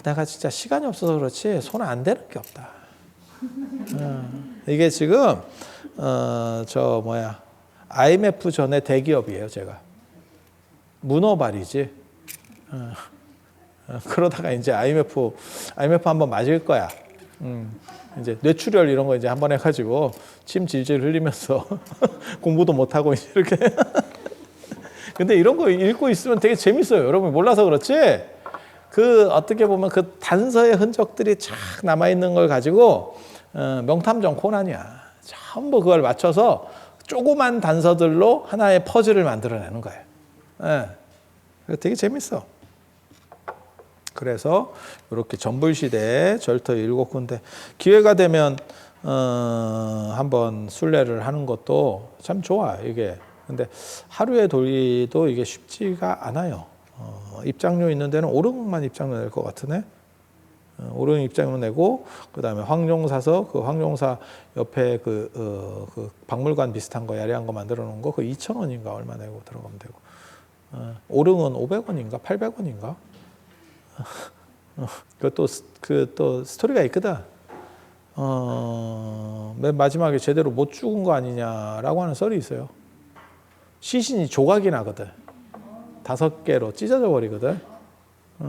내가 진짜 시간이 없어서 그렇지 손 안 대는 게 없다. 이게 지금 IMF 전에 대기업이에요. 제가 문어발이지. 그러다가 이제 IMF 한번 맞을 거야. 이제 뇌출혈 이런 거 이제 한번 해가지고 침 질질 흘리면서 공부도 못 하고 이렇게. 근데 이런 거 읽고 있으면 되게 재밌어요. 여러분 몰라서 그렇지. 그 어떻게 보면 그 단서의 흔적들이 쫙 남아 있는 걸 가지고 명탐정 코난이야. 전부 그걸 맞춰서 조그만 단서들로 하나의 퍼즐을 만들어내는 거예요. 예. 되게 재밌어. 그래서 이렇게 전불시대 절터 7군데 기회가 되면 한번 순례를 하는 것도 참 좋아 이게. 근데 하루에 돌기도 이게 쉽지가 않아요. 입장료 있는 데는 오릉만 입장료 낼 것 같으네. 오릉 입장료 내고 그다음에 황룡사서 그 황룡사 옆에 그 박물관 비슷한 거 야리한 거 만들어 놓은 거 그 2,000원인가 얼마 내고 들어가면 되고. 오릉은 500원인가 800원인가. 그것도 또 스토리가 있거든. 맨 마지막에 제대로 못 죽은 거 아니냐라고 하는 썰이 있어요. 시신이 조각이 나거든. 5개로 찢어져 버리거든.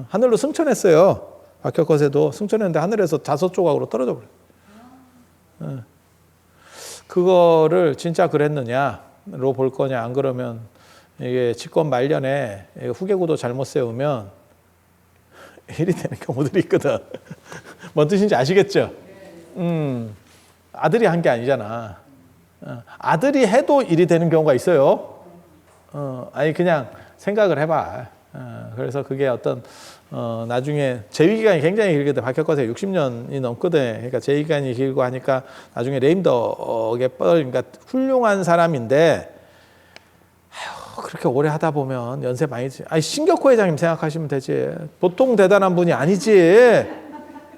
하늘로 승천했어요. 박혁거세도 승천했는데 하늘에서 5조각으로 떨어져 버려. 그거를 진짜 그랬느냐로 볼 거냐 안 그러면 이게 집권 말년에 후계구도 잘못 세우면 일이 되는 경우들이 있거든. 뭔 뜻인지 아시겠죠? 아들이 한 게 아니잖아. 아들이 해도 일이 되는 경우가 있어요. 아니 그냥 생각을 해봐. 그래서 그게 어떤 나중에 재위기간이 굉장히 길거든. 박혁거세 60년이 넘거든. 그러니까 재위기간이 길고 하니까 나중에 레임덕에 그러니까 훌륭한 사람인데 그렇게 오래 하다 보면 연세 많이 아니 신격호 회장님 생각하시면 되지. 보통 대단한 분이 아니지.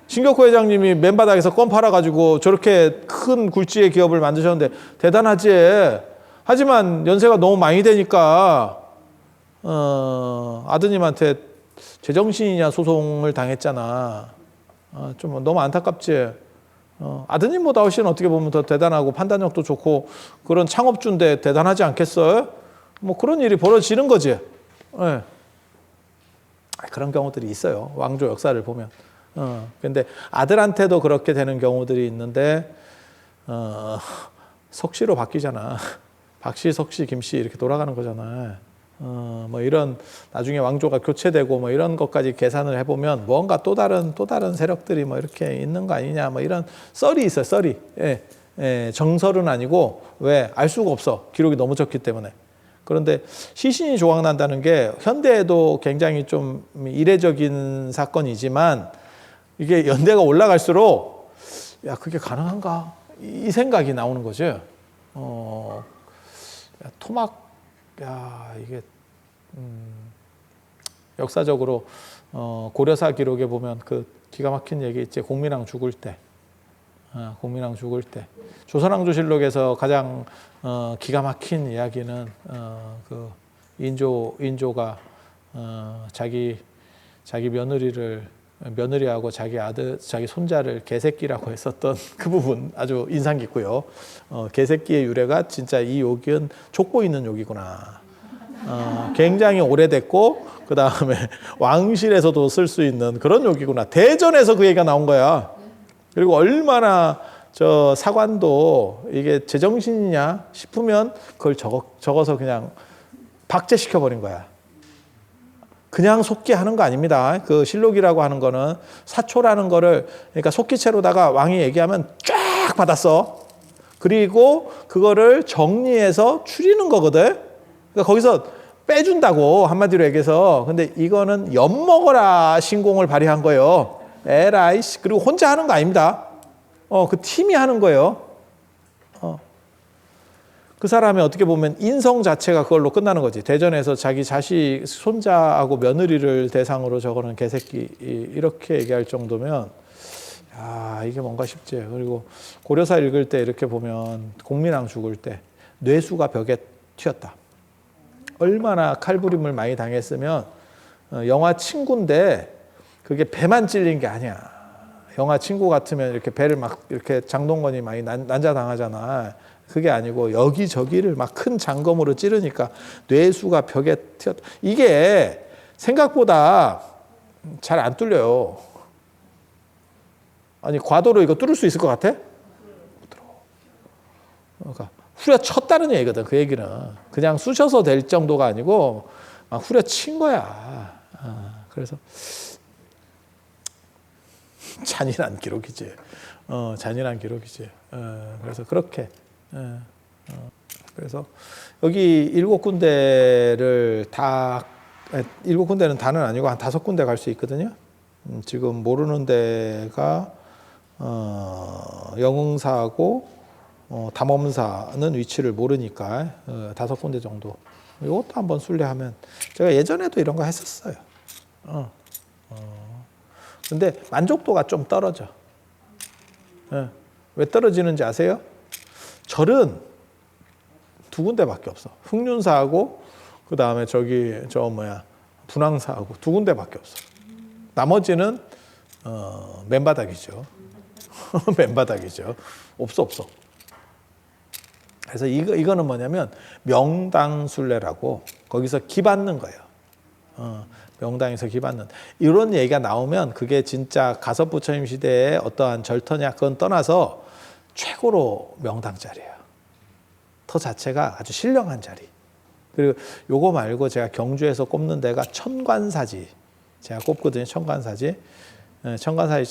신격호 회장님이 맨바닥에서 껌 팔아가지고 저렇게 큰 굴지의 기업을 만드셨는데 대단하지. 하지만 연세가 너무 많이 되니까 아드님한테 제정신이냐 소송을 당했잖아. 좀 너무 안타깝지. 아드님보다 훨씬 어떻게 보면 더 대단하고 판단력도 좋고 그런 창업주인데 대단하지 않겠어요? 뭐 그런 일이 벌어지는 거지. 네. 그런 경우들이 있어요. 왕조 역사를 보면. 근데 아들한테도 그렇게 되는 경우들이 있는데 석씨로 바뀌잖아. 박씨, 석씨, 김씨 이렇게 돌아가는 거잖아. 뭐 이런 나중에 왕조가 교체되고 뭐 이런 것까지 계산을 해보면 뭔가 또 다른 세력들이 뭐 이렇게 있는 거 아니냐 뭐 이런 썰이 있어요. 썰이. 정설은 아니고 왜 알 수가 없어. 기록이 너무 적기 때문에. 그런데 시신이 조각난다는 게 현대에도 굉장히 좀 이례적인 사건이지만 이게 연대가 올라갈수록 야 그게 가능한가 이 생각이 나오는 거죠. 야, 토막 야 이게 역사적으로 고려사 기록에 보면 그 기가 막힌 얘기 있지. 공민왕 죽을 때. 공민왕 죽을 때 조선왕조실록에서 가장 기가 막힌 이야기는 그 인조가 자기 며느리하고 자기 아들 자기 손자를 개새끼라고 했었던 그 부분 아주 인상 깊고요. 개새끼의 유래가 진짜 이 욕은 족보 있는 욕이구나. 굉장히 오래됐고 그 다음에 왕실에서도 쓸 수 있는 그런 욕이구나. 대전에서 그 얘기가 나온 거야. 그리고 얼마나 저 사관도 이게 제정신이냐 싶으면 그걸 적어서 그냥 박제시켜 버린 거야. 그냥 속기 하는 거 아닙니다. 그 실록이라고 하는 거는 사초라는 거를 그러니까 속기체로다가 왕이 얘기하면 쫙 받았어. 그리고 그거를 정리해서 추리는 거거든. 그러니까 거기서 빼준다고 한마디로 얘기해서. 근데 이거는 엿먹어라 신공을 발휘한 거예요. 에라이 씨. 그리고 혼자 하는 거 아닙니다. 그 팀이 하는 거예요. 그 사람이 어떻게 보면 인성 자체가 그걸로 끝나는 거지. 대전에서 자기 자식 손자하고 며느리를 대상으로 저거는 개새끼 이렇게 얘기할 정도면 야 이게 뭔가 싶지. 그리고 고려사 읽을 때 이렇게 보면 공민왕 죽을 때 뇌수가 벽에 튀었다. 얼마나 칼부림을 많이 당했으면 영화 친구인데 그게 배만 찔린 게 아니야. 영화 친구 같으면 이렇게 배를 막 이렇게 장동건이 많이 난자당하잖아. 그게 아니고 여기저기를 막 큰 장검으로 찌르니까 뇌수가 벽에 튀었다. 이게 생각보다 잘 안 뚫려요. 아니 과도로 이거 뚫을 수 있을 것 같아? 그러니까 후려쳤다는 얘기거든. 그 얘기는 그냥 쑤셔서 될 정도가 아니고 막 후려친 거야. 그래서 잔인한 기록이지. 잔인한 기록이지. 그래서 그렇게 그래서 여기 7군데를 다 7군데는 다는 아니고 한 5군데 갈 수 있거든요. 지금 모르는 데가 영흥사하고 담엄사는 위치를 모르니까 5군데 정도. 이것도 한번 순례하면 제가 예전에도 이런 거 했었어요. 근데 만족도가 좀 떨어져. 왜 떨어지는지 아세요? 절은 2군데밖에 없어. 흑륜사하고 그 다음에 분황사하고 2군데밖에 없어. 나머지는 맨바닥이죠. 맨바닥이죠. 없어. 그래서 이거는 뭐냐면 명당순례라고 거기서 기받는 거예요. 명당에서 기받는 이런 얘기가 나오면 그게 진짜 가섭부처님 시대의 어떠한 절터냐 그건 떠나서 최고로 명당 자리예요. 터 자체가 아주 신령한 자리. 그리고 요거 말고 제가 경주에서 꼽는 데가 천관사지. 제가 꼽거든요. 천관사지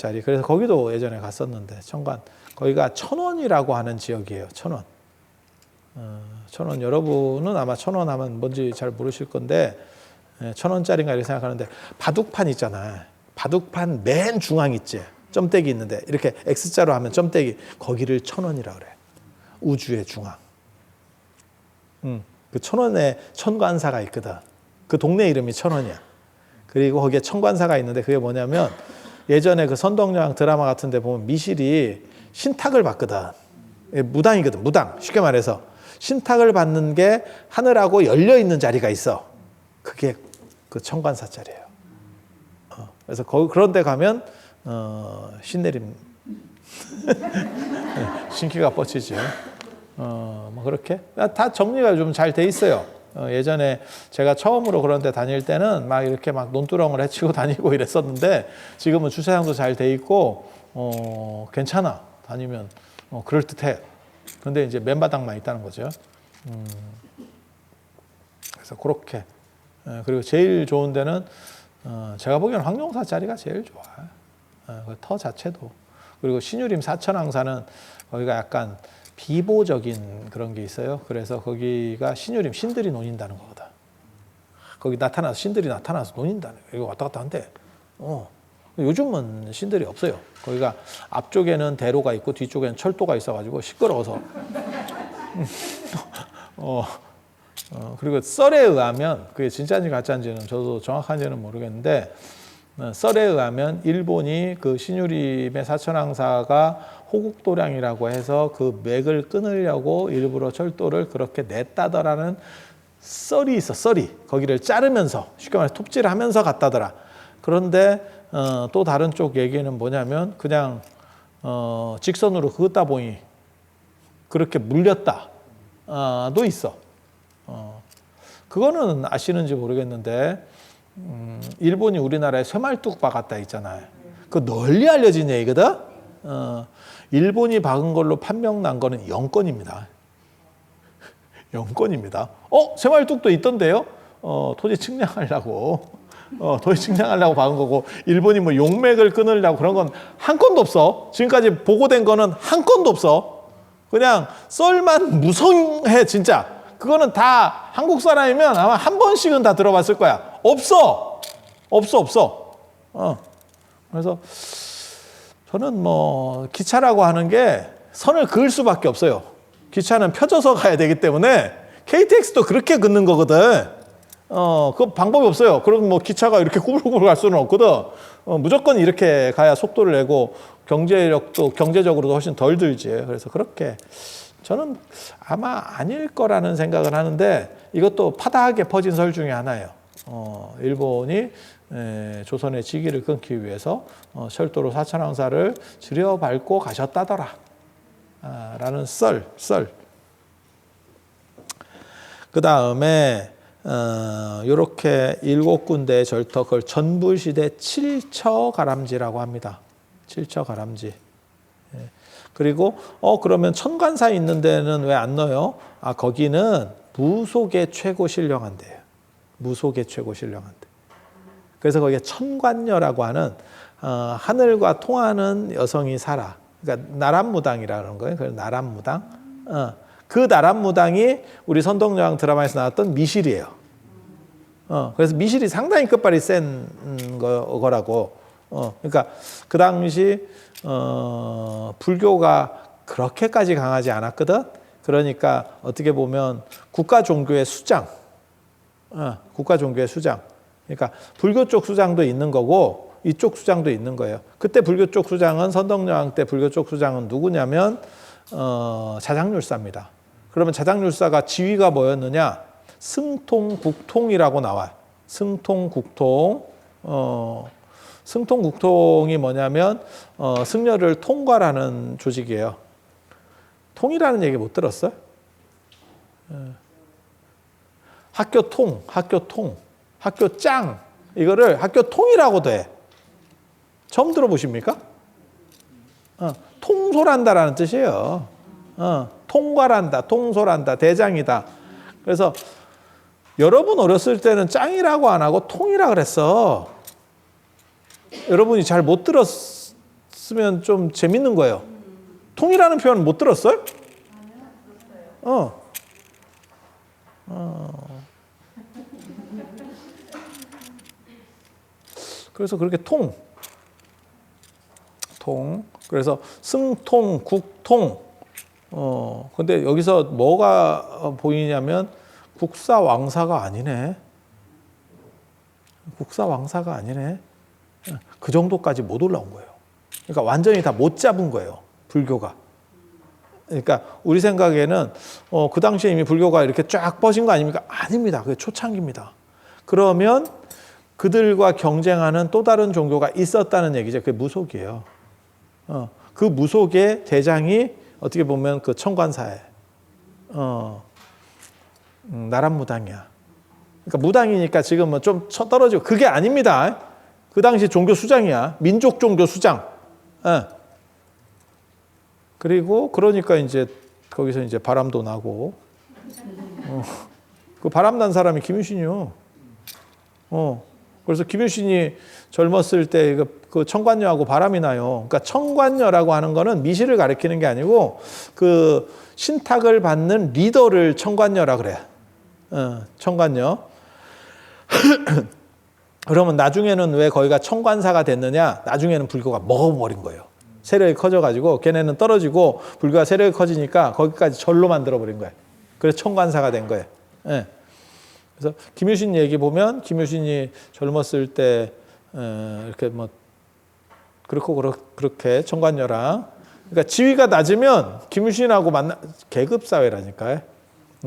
자리. 그래서 거기도 예전에 갔었는데 거기가 천원이라고 하는 지역이에요. 천원. 천원 여러분은 아마 천원 하면 뭔지 잘 모르실 건데 1,000원짜리인가 이렇게 생각하는데 바둑판 있잖아요. 바둑판 맨 중앙 있지. 점떼기 있는데 이렇게 X자로 하면 점떼기 거기를 1,000원이라 그래. 우주의 중앙. 그 1,000원에 천관사가 있거든. 그 동네 이름이 1,000원이야. 그리고 거기에 천관사가 있는데 그게 뭐냐면 예전에 그 선덕여왕 드라마 같은 데 보면 미실이 신탁을 받거든. 무당이거든. 무당. 쉽게 말해서 신탁을 받는 게 하늘하고 열려 있는 자리가 있어. 그게 그 천관사 자리예요. 그래서 그런 데 가면 신내림 신기가 뻗치죠. 뭐 그렇게 다 정리가 좀 잘 돼 있어요. 예전에 제가 처음으로 그런 데 다닐 때는 막 이렇게 막 논두렁을 헤치고 다니고 이랬었는데 지금은 주차장도 잘 돼 있고 괜찮아. 다니면 그럴듯해. 그런데 이제 맨바닥만 있다는 거죠. 그래서 그렇게 그리고 제일 좋은 데는 제가 보기에는 황룡사 자리가 제일 좋아. 그 터 자체도. 그리고 신유림 사천왕사는 거기가 약간 비보적인 그런 게 있어요. 그래서 거기가 신유림 신들이 논인다는 거거든. 거기 나타나서 신들이 나타나서 논인다는 거예요. 이거 왔다 갔다 한대. 요즘은 신들이 없어요. 거기가 앞쪽에는 대로가 있고 뒤쪽에는 철도가 있어가지고 시끄러워서. 그리고 썰에 의하면 그게 진짜인지 가짜인지는 저도 정확한지는 모르겠는데 썰에 의하면 일본이 그 신유림의 사천왕사가 호국도량이라고 해서 그 맥을 끊으려고 일부러 철도를 그렇게 냈다더라는 썰이 있어. 썰이 거기를 자르면서 쉽게 말해서 톱질을 하면서 갔다더라. 그런데 또 다른 쪽 얘기는 뭐냐면 그냥 직선으로 긋다 보니 그렇게 물렸다도 있어. 그거는 아시는지 모르겠는데 일본이 우리나라에 쇠말뚝 박았다 있잖아요. 그거 널리 알려진 얘기거든. 일본이 박은 걸로 판명 난 거는 0건입니다. 0건입니다. 쇠말뚝도 있던데요. 토지 측량하려고 박은 거고 일본이 뭐 용맥을 끊으려고 그런 건 한 건도 없어. 지금까지 보고된 거는 한 건도 없어. 그냥 썰만 무성해 진짜. 그거는 다 한국 사람이면 아마 한 번씩은 다 들어봤을 거야. 없어. 그래서 저는 뭐 기차라고 하는 게 선을 그을 수밖에 없어요. 기차는 펴져서 가야 되기 때문에 KTX도 그렇게 긋는 거거든. 그 방법이 없어요. 그럼 뭐 기차가 이렇게 꾸불꾸불 갈 수는 없거든. 무조건 이렇게 가야 속도를 내고 경제적으로도 훨씬 덜 들지. 그래서 그렇게 저는 아마 아닐 거라는 생각을 하는데 이것도 파다하게 퍼진 설 중에 하나예요. 일본이 조선의 지기를 끊기 위해서 철도로 사천왕사를 들여밟고 가셨다더라 라는 썰. 그 다음에 이렇게 7군데의 절터 그걸 전부시대 칠처가람지라고 합니다. 칠처가람지. 그리고 그러면 천관사에 있는 데는 왜 안 넣어요? 거기는 무속의 최고 신령한데요. 무속의 최고 신령한데. 그래서 거기에 천관녀라고 하는 하늘과 통하는 여성이 살아. 그러니까 나람무당이라는 거예요. 그래서 나람무당. 그 나란무당이 우리 선덕여왕 드라마에서 나왔던 미실이에요. 그래서 미실이 상당히 끝발이 센 거라고. 그러니까 그 당시 불교가 그렇게까지 강하지 않았거든. 그러니까 어떻게 보면 국가 종교의 수장, 국가 종교의 수장. 그러니까 불교 쪽 수장도 있는 거고 이쪽 수장도 있는 거예요. 그때 불교 쪽 수장은 선덕여왕 때 불교 쪽 수장은 누구냐면 자장률사입니다. 그러면 자장률사가 지위가 뭐였느냐? 승통국통이라고 나와요. 승통국통. 승통국통이 뭐냐면 승려를 통괄하는 조직이에요. 통이라는 얘기 못 들었어요? 학교통, 학교짱. 이거를 학교통이라고도 해. 처음 들어보십니까? 통솔한다라는 뜻이에요. 통괄한다, 통솔한다, 대장이다. 그래서 여러분 어렸을 때는 짱이라고 안 하고 통이라 그랬어. 여러분이 잘 못 들었으면 좀 재밌는 거예요. 통이라는 표현 못 들었어요? 그래서 그렇게 통. 그래서 승통, 국통. 근데 여기서 뭐가 보이냐면 국사왕사가 아니네. 국사왕사가 아니네. 그 정도까지 못 올라온 거예요. 그러니까 완전히 다 못 잡은 거예요. 불교가. 그러니까 우리 생각에는 그 당시에 이미 불교가 이렇게 쫙 뻗은 거 아닙니까? 아닙니다. 그게 초창기입니다. 그러면 그들과 경쟁하는 또 다른 종교가 있었다는 얘기죠. 그게 무속이에요. 그 무속의 대장이 어떻게 보면 그 청관사에 나란무당이야. 그러니까 무당이니까 지금은 좀 떨어지고 그게 아닙니다. 그 당시 종교 수장이야. 민족 종교 수장. 그리고 그러니까 이제 거기서 이제 바람도 나고 그 바람 난 사람이 김유신이요. 그래서 김유신이 젊었을 때 그 청관녀하고 바람이 나요. 그러니까 청관녀라고 하는 거는 미실을 가리키는 게 아니고 그 신탁을 받는 리더를 청관녀라 그래. 청관녀. 그러면 나중에는 왜 거기가 청관사가 됐느냐? 나중에는 불교가 먹어버린 거예요. 세력이 커져가지고 걔네는 떨어지고 불교가 세력이 커지니까 거기까지 절로 만들어버린 거예요. 그래서 청관사가 된 거예요. 그래서 김유신 얘기 보면 김유신이 젊었을 때 이렇게 뭐 그렇고 그렇게 청관녀랑 그러니까 지위가 낮으면 김유신하고 계급 사회라니까요.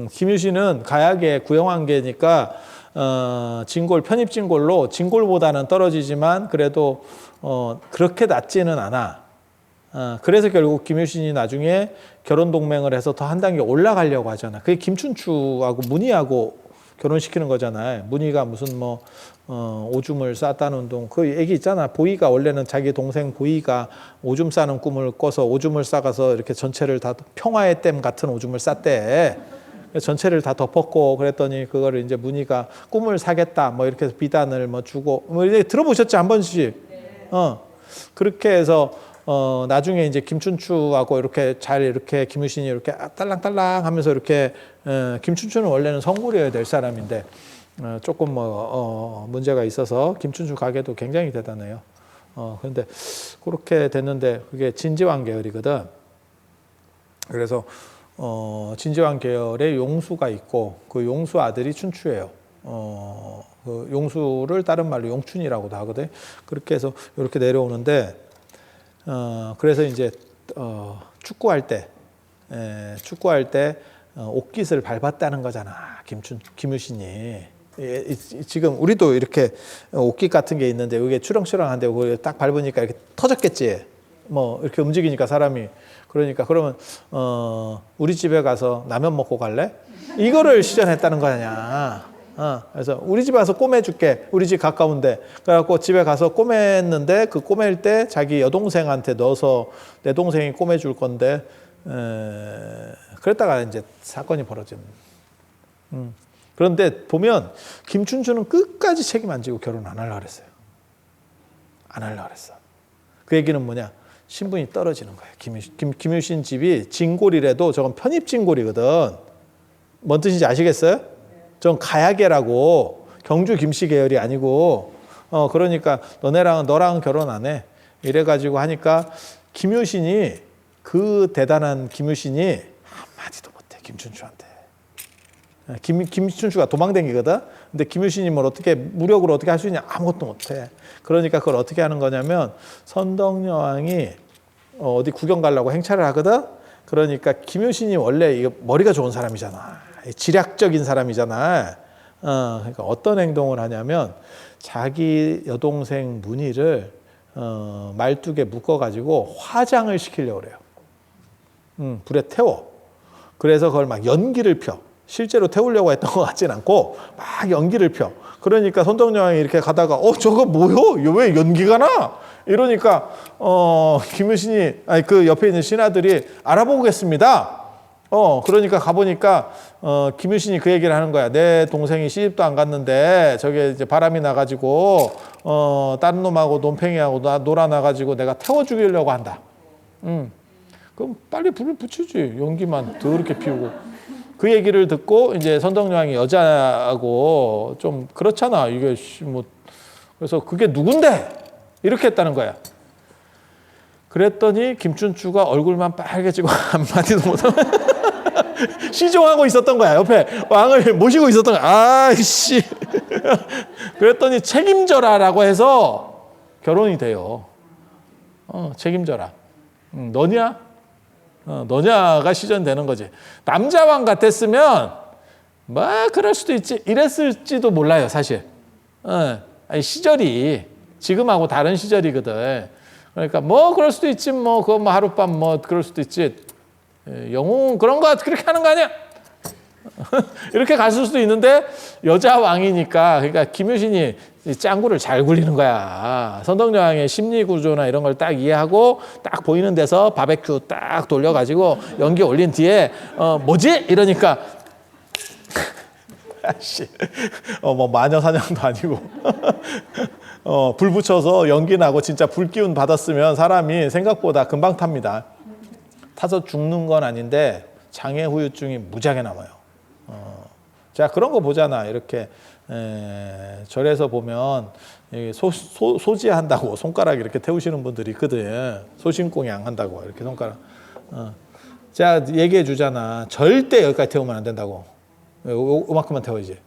김유신은 가야계 구영왕계니까 진골 편입 진골로 진골보다는 떨어지지만 그래도 그렇게 낮지는 않아. 그래서 결국 김유신이 나중에 결혼 동맹을 해서 더 한 단계 올라가려고 하잖아. 그게 김춘추하고 문희하고 결혼시키는 거잖아요. 문희가 무슨 뭐 오줌을 쌌다는 동 그 얘기 있잖아. 보이가 원래는 자기 동생 보이가 오줌 싸는 꿈을 꿔서 오줌을 싸가서 이렇게 전체를 다 평화의 댐 같은 오줌을 쌌대. 전체를 다 덮었고 그랬더니 그거를 이제 문희가 꿈을 사겠다 뭐 이렇게 해서 비단을 뭐 주고 뭐 이렇게 들어보셨죠 한 번씩. 그렇게 해서 나중에 이제 김춘추하고 이렇게 잘 이렇게 김유신이 이렇게 딸랑딸랑 하면서 이렇게 김춘추는 원래는 성골이어야 될 사람인데 조금 문제가 있어서 김춘추 가계도 굉장히 대단해요. 그런데 그렇게 됐는데 그게 진지왕 계열이거든. 그래서 진지왕 계열의 용수가 있고 그 용수 아들이 춘추예요. 그 용수를 다른 말로 용춘이라고도 하거든. 그렇게 해서 이렇게 내려오는데 그래서 이제 축구할 때 옥깃을 밟았다는 거잖아. 김유신이. 지금 우리도 이렇게 옥깃 같은 게 있는데 이게 추렁추렁한데 그걸 딱 밟으니까 이렇게 터졌겠지. 뭐 이렇게 움직이니까 사람이. 그러니까 그러면 우리 집에 가서 라면 먹고 갈래? 이거를 시전했다는 거 아니야. 그래서 우리 집에 가서 꼬매줄게. 우리 집 가까운데. 그래갖고 집에 가서 꼬맸는데 그 꼬맬 때 자기 여동생한테 넣어서 내 동생이 꼬매줄 건데 그랬다가 이제 사건이 벌어진. 그런데 보면 김춘추는 끝까지 책임 안 지고 결혼 안 하려고 그랬어요. 안 하려고 그랬어. 그 얘기는 뭐냐? 신분이 떨어지는 거예요. 김유신 집이 진골이라도 저건 편입 진골이거든. 뭔 뜻인지 아시겠어요? 저건 가야계라고 경주 김씨 계열이 아니고 그러니까 너랑 결혼 안 해. 이래가지고 하니까 김유신이 그 대단한 김유신이 한마디도 못해 김춘추한테. 김춘추가 도망댕기거든. 근데 김유신이 뭘 어떻게 무력으로 어떻게 할 수 있냐? 아무것도 못해. 그러니까 그걸 어떻게 하는 거냐면 선덕여왕이 어디 구경 가려고 행차를 하거든. 그러니까 김유신이 원래 이거 머리가 좋은 사람이잖아. 지략적인 사람이잖아. 그러니까 어떤 행동을 하냐면 자기 여동생 문희를 말뚝에 묶어가지고 화장을 시키려고 그래요. 불에 태워. 그래서 그걸 막 연기를 펴. 실제로 태우려고 했던 것 같진 않고 막 연기를 펴. 그러니까 선덕여왕이 이렇게 가다가 저거 뭐요? 왜 연기가 나? 이러니까 김유신이 아니 그 옆에 있는 신하들이 알아보겠습니다. 그러니까 가보니까 김유신이 그 얘기를 하는 거야. 내 동생이 시집도 안 갔는데 저게 이제 바람이 나가지고 다른 놈하고 논팽이하고 놀아나가지고 내가 태워 죽이려고 한다. 그럼 빨리 불을 붙이지. 연기만 더럽게 피우고. 그 얘기를 듣고 이제 선덕여왕이 여자하고 좀 그렇잖아. 이게 뭐 그래서 그게 누군데? 이렇게 했다는 거야. 그랬더니 김춘추가 얼굴만 빨개지고 한마디도 못하고 시종하고 있었던 거야. 옆에 왕을 모시고 있었던 거야. 아이씨. 그랬더니 책임져라라고 해서 결혼이 돼요. 책임져라. 너냐? 너냐가 시전되는 거지. 남자왕 같았으면 뭐 그럴 수도 있지. 이랬을지도 몰라요, 사실. 아니, 시절이 지금하고 다른 시절이거든. 그러니까 뭐 그럴 수도 있지. 뭐 그거 뭐 하룻밤 뭐 그럴 수도 있지. 영웅 그런 거 그렇게 하는 거 아니야? 이렇게 갔을 수도 있는데 여자 왕이니까 그러니까 김유신이 짱구를 잘 굴리는 거야. 선덕여왕의 심리 구조나 이런 걸 딱 이해하고 딱 보이는 데서 바베큐 딱 돌려가지고 연기 올린 뒤에 뭐지? 이러니까 뭐 마녀 사냥도 아니고 불 붙여서 연기 나고 진짜 불기운 받았으면 사람이 생각보다 금방 탑니다. 타서 죽는 건 아닌데 장애 후유증이 무지하게 남아요. 자 그런 거 보잖아. 이렇게 절에서 보면 소지한다고 손가락 이렇게 태우시는 분들이 있거든. 소신공양 한다고 이렇게 손가락. 자 얘기해 주잖아. 절대 여기까지 태우면 안 된다고. 요만큼만 태워야지.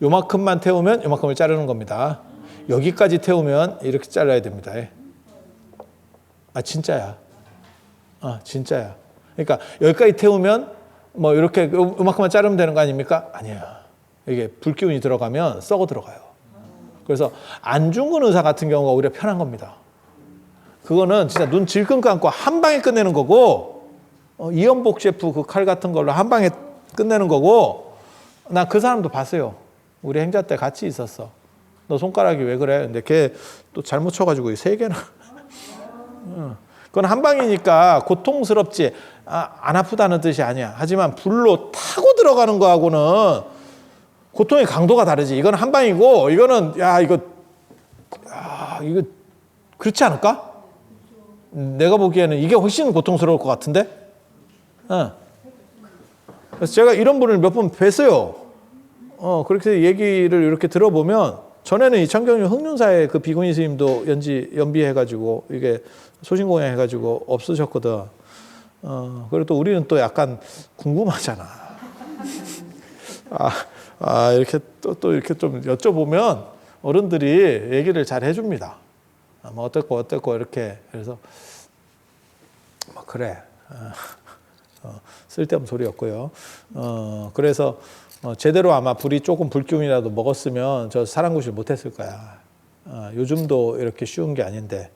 요만큼만 태우면 요만큼을 자르는 겁니다. 여기까지 태우면 이렇게 잘라야 됩니다. 진짜야. 진짜야. 그러니까 여기까지 태우면 뭐 이렇게 요만큼만 자르면 되는 거 아닙니까? 아니야. 이게 불기운이 들어가면 썩어 들어가요. 그래서 안중근 의사 같은 경우가 오히려 편한 겁니다. 그거는 진짜 눈 질끈 감고 한 방에 끝내는 거고 이연복 셰프 그 칼 같은 걸로 한 방에 끝내는 거고 나 그 사람도 봤어요. 우리 행자 때 같이 있었어. 너 손가락이 왜 그래? 근데 걔 또 잘못 쳐가지고 세 개나. 그건 한 방이니까 고통스럽지 안 아프다는 뜻이 아니야. 하지만 불로 타고 들어가는 거하고는 고통의 강도가 다르지. 이건 한 방이고 이거는 이거 그렇지 않을까? 내가 보기에는 이게 훨씬 고통스러울 것 같은데. 그래서 제가 이런 분을 몇 번 뵀어요. 그렇게 얘기를 이렇게 들어보면 전에는 이 청경리 흑륜사의 그 비구니 스님도 연비해가지고 이게 소신공양 해가지고 없으셨거든. 그리고 또 우리는 또 약간 궁금하잖아. 이렇게 또 이렇게 좀 여쭤보면 어른들이 얘기를 잘 해줍니다. 뭐 어땠고 이렇게. 그래서 뭐 그래. 쓸데없는 소리였고요. 그래서 제대로 아마 불이 조금 불기운이라도 먹었으면 저 사랑구실 못했을 거야. 요즘도 이렇게 쉬운 게 아닌데.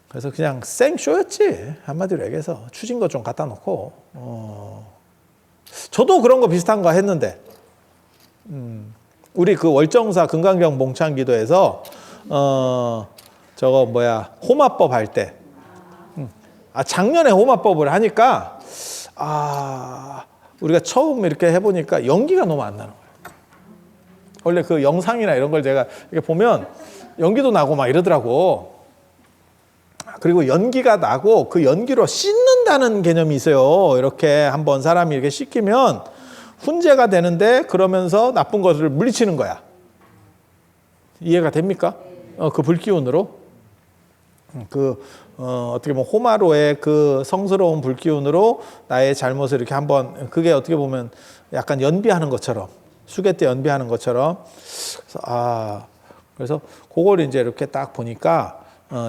그래서 그냥 생쇼였지. 한마디로 얘기해서 추진 거 좀 갖다 놓고. 저도 그런 거 비슷한 거 했는데 우리 그 월정사 금강경 몽창기도에서 저거 호마법 할 때 작년에 호마법을 하니까 우리가 처음 이렇게 해보니까 연기가 너무 안 나는 거예요. 원래 그 영상이나 이런 걸 제가 이렇게 보면 연기도 나고 막 이러더라고. 그리고 연기가 나고 그 연기로 씻는다는 개념이 있어요. 이렇게 한번 사람이 이렇게 씻기면 훈제가 되는데 그러면서 나쁜 것을 물리치는 거야. 이해가 됩니까? 그 불기운으로. 어떻게 보면 호마로의 그 성스러운 불기운으로 나의 잘못을 이렇게 한번, 그게 어떻게 보면 약간 연비하는 것처럼, 수계 때 연비하는 것처럼. 그래서 그걸 이제 이렇게 딱 보니까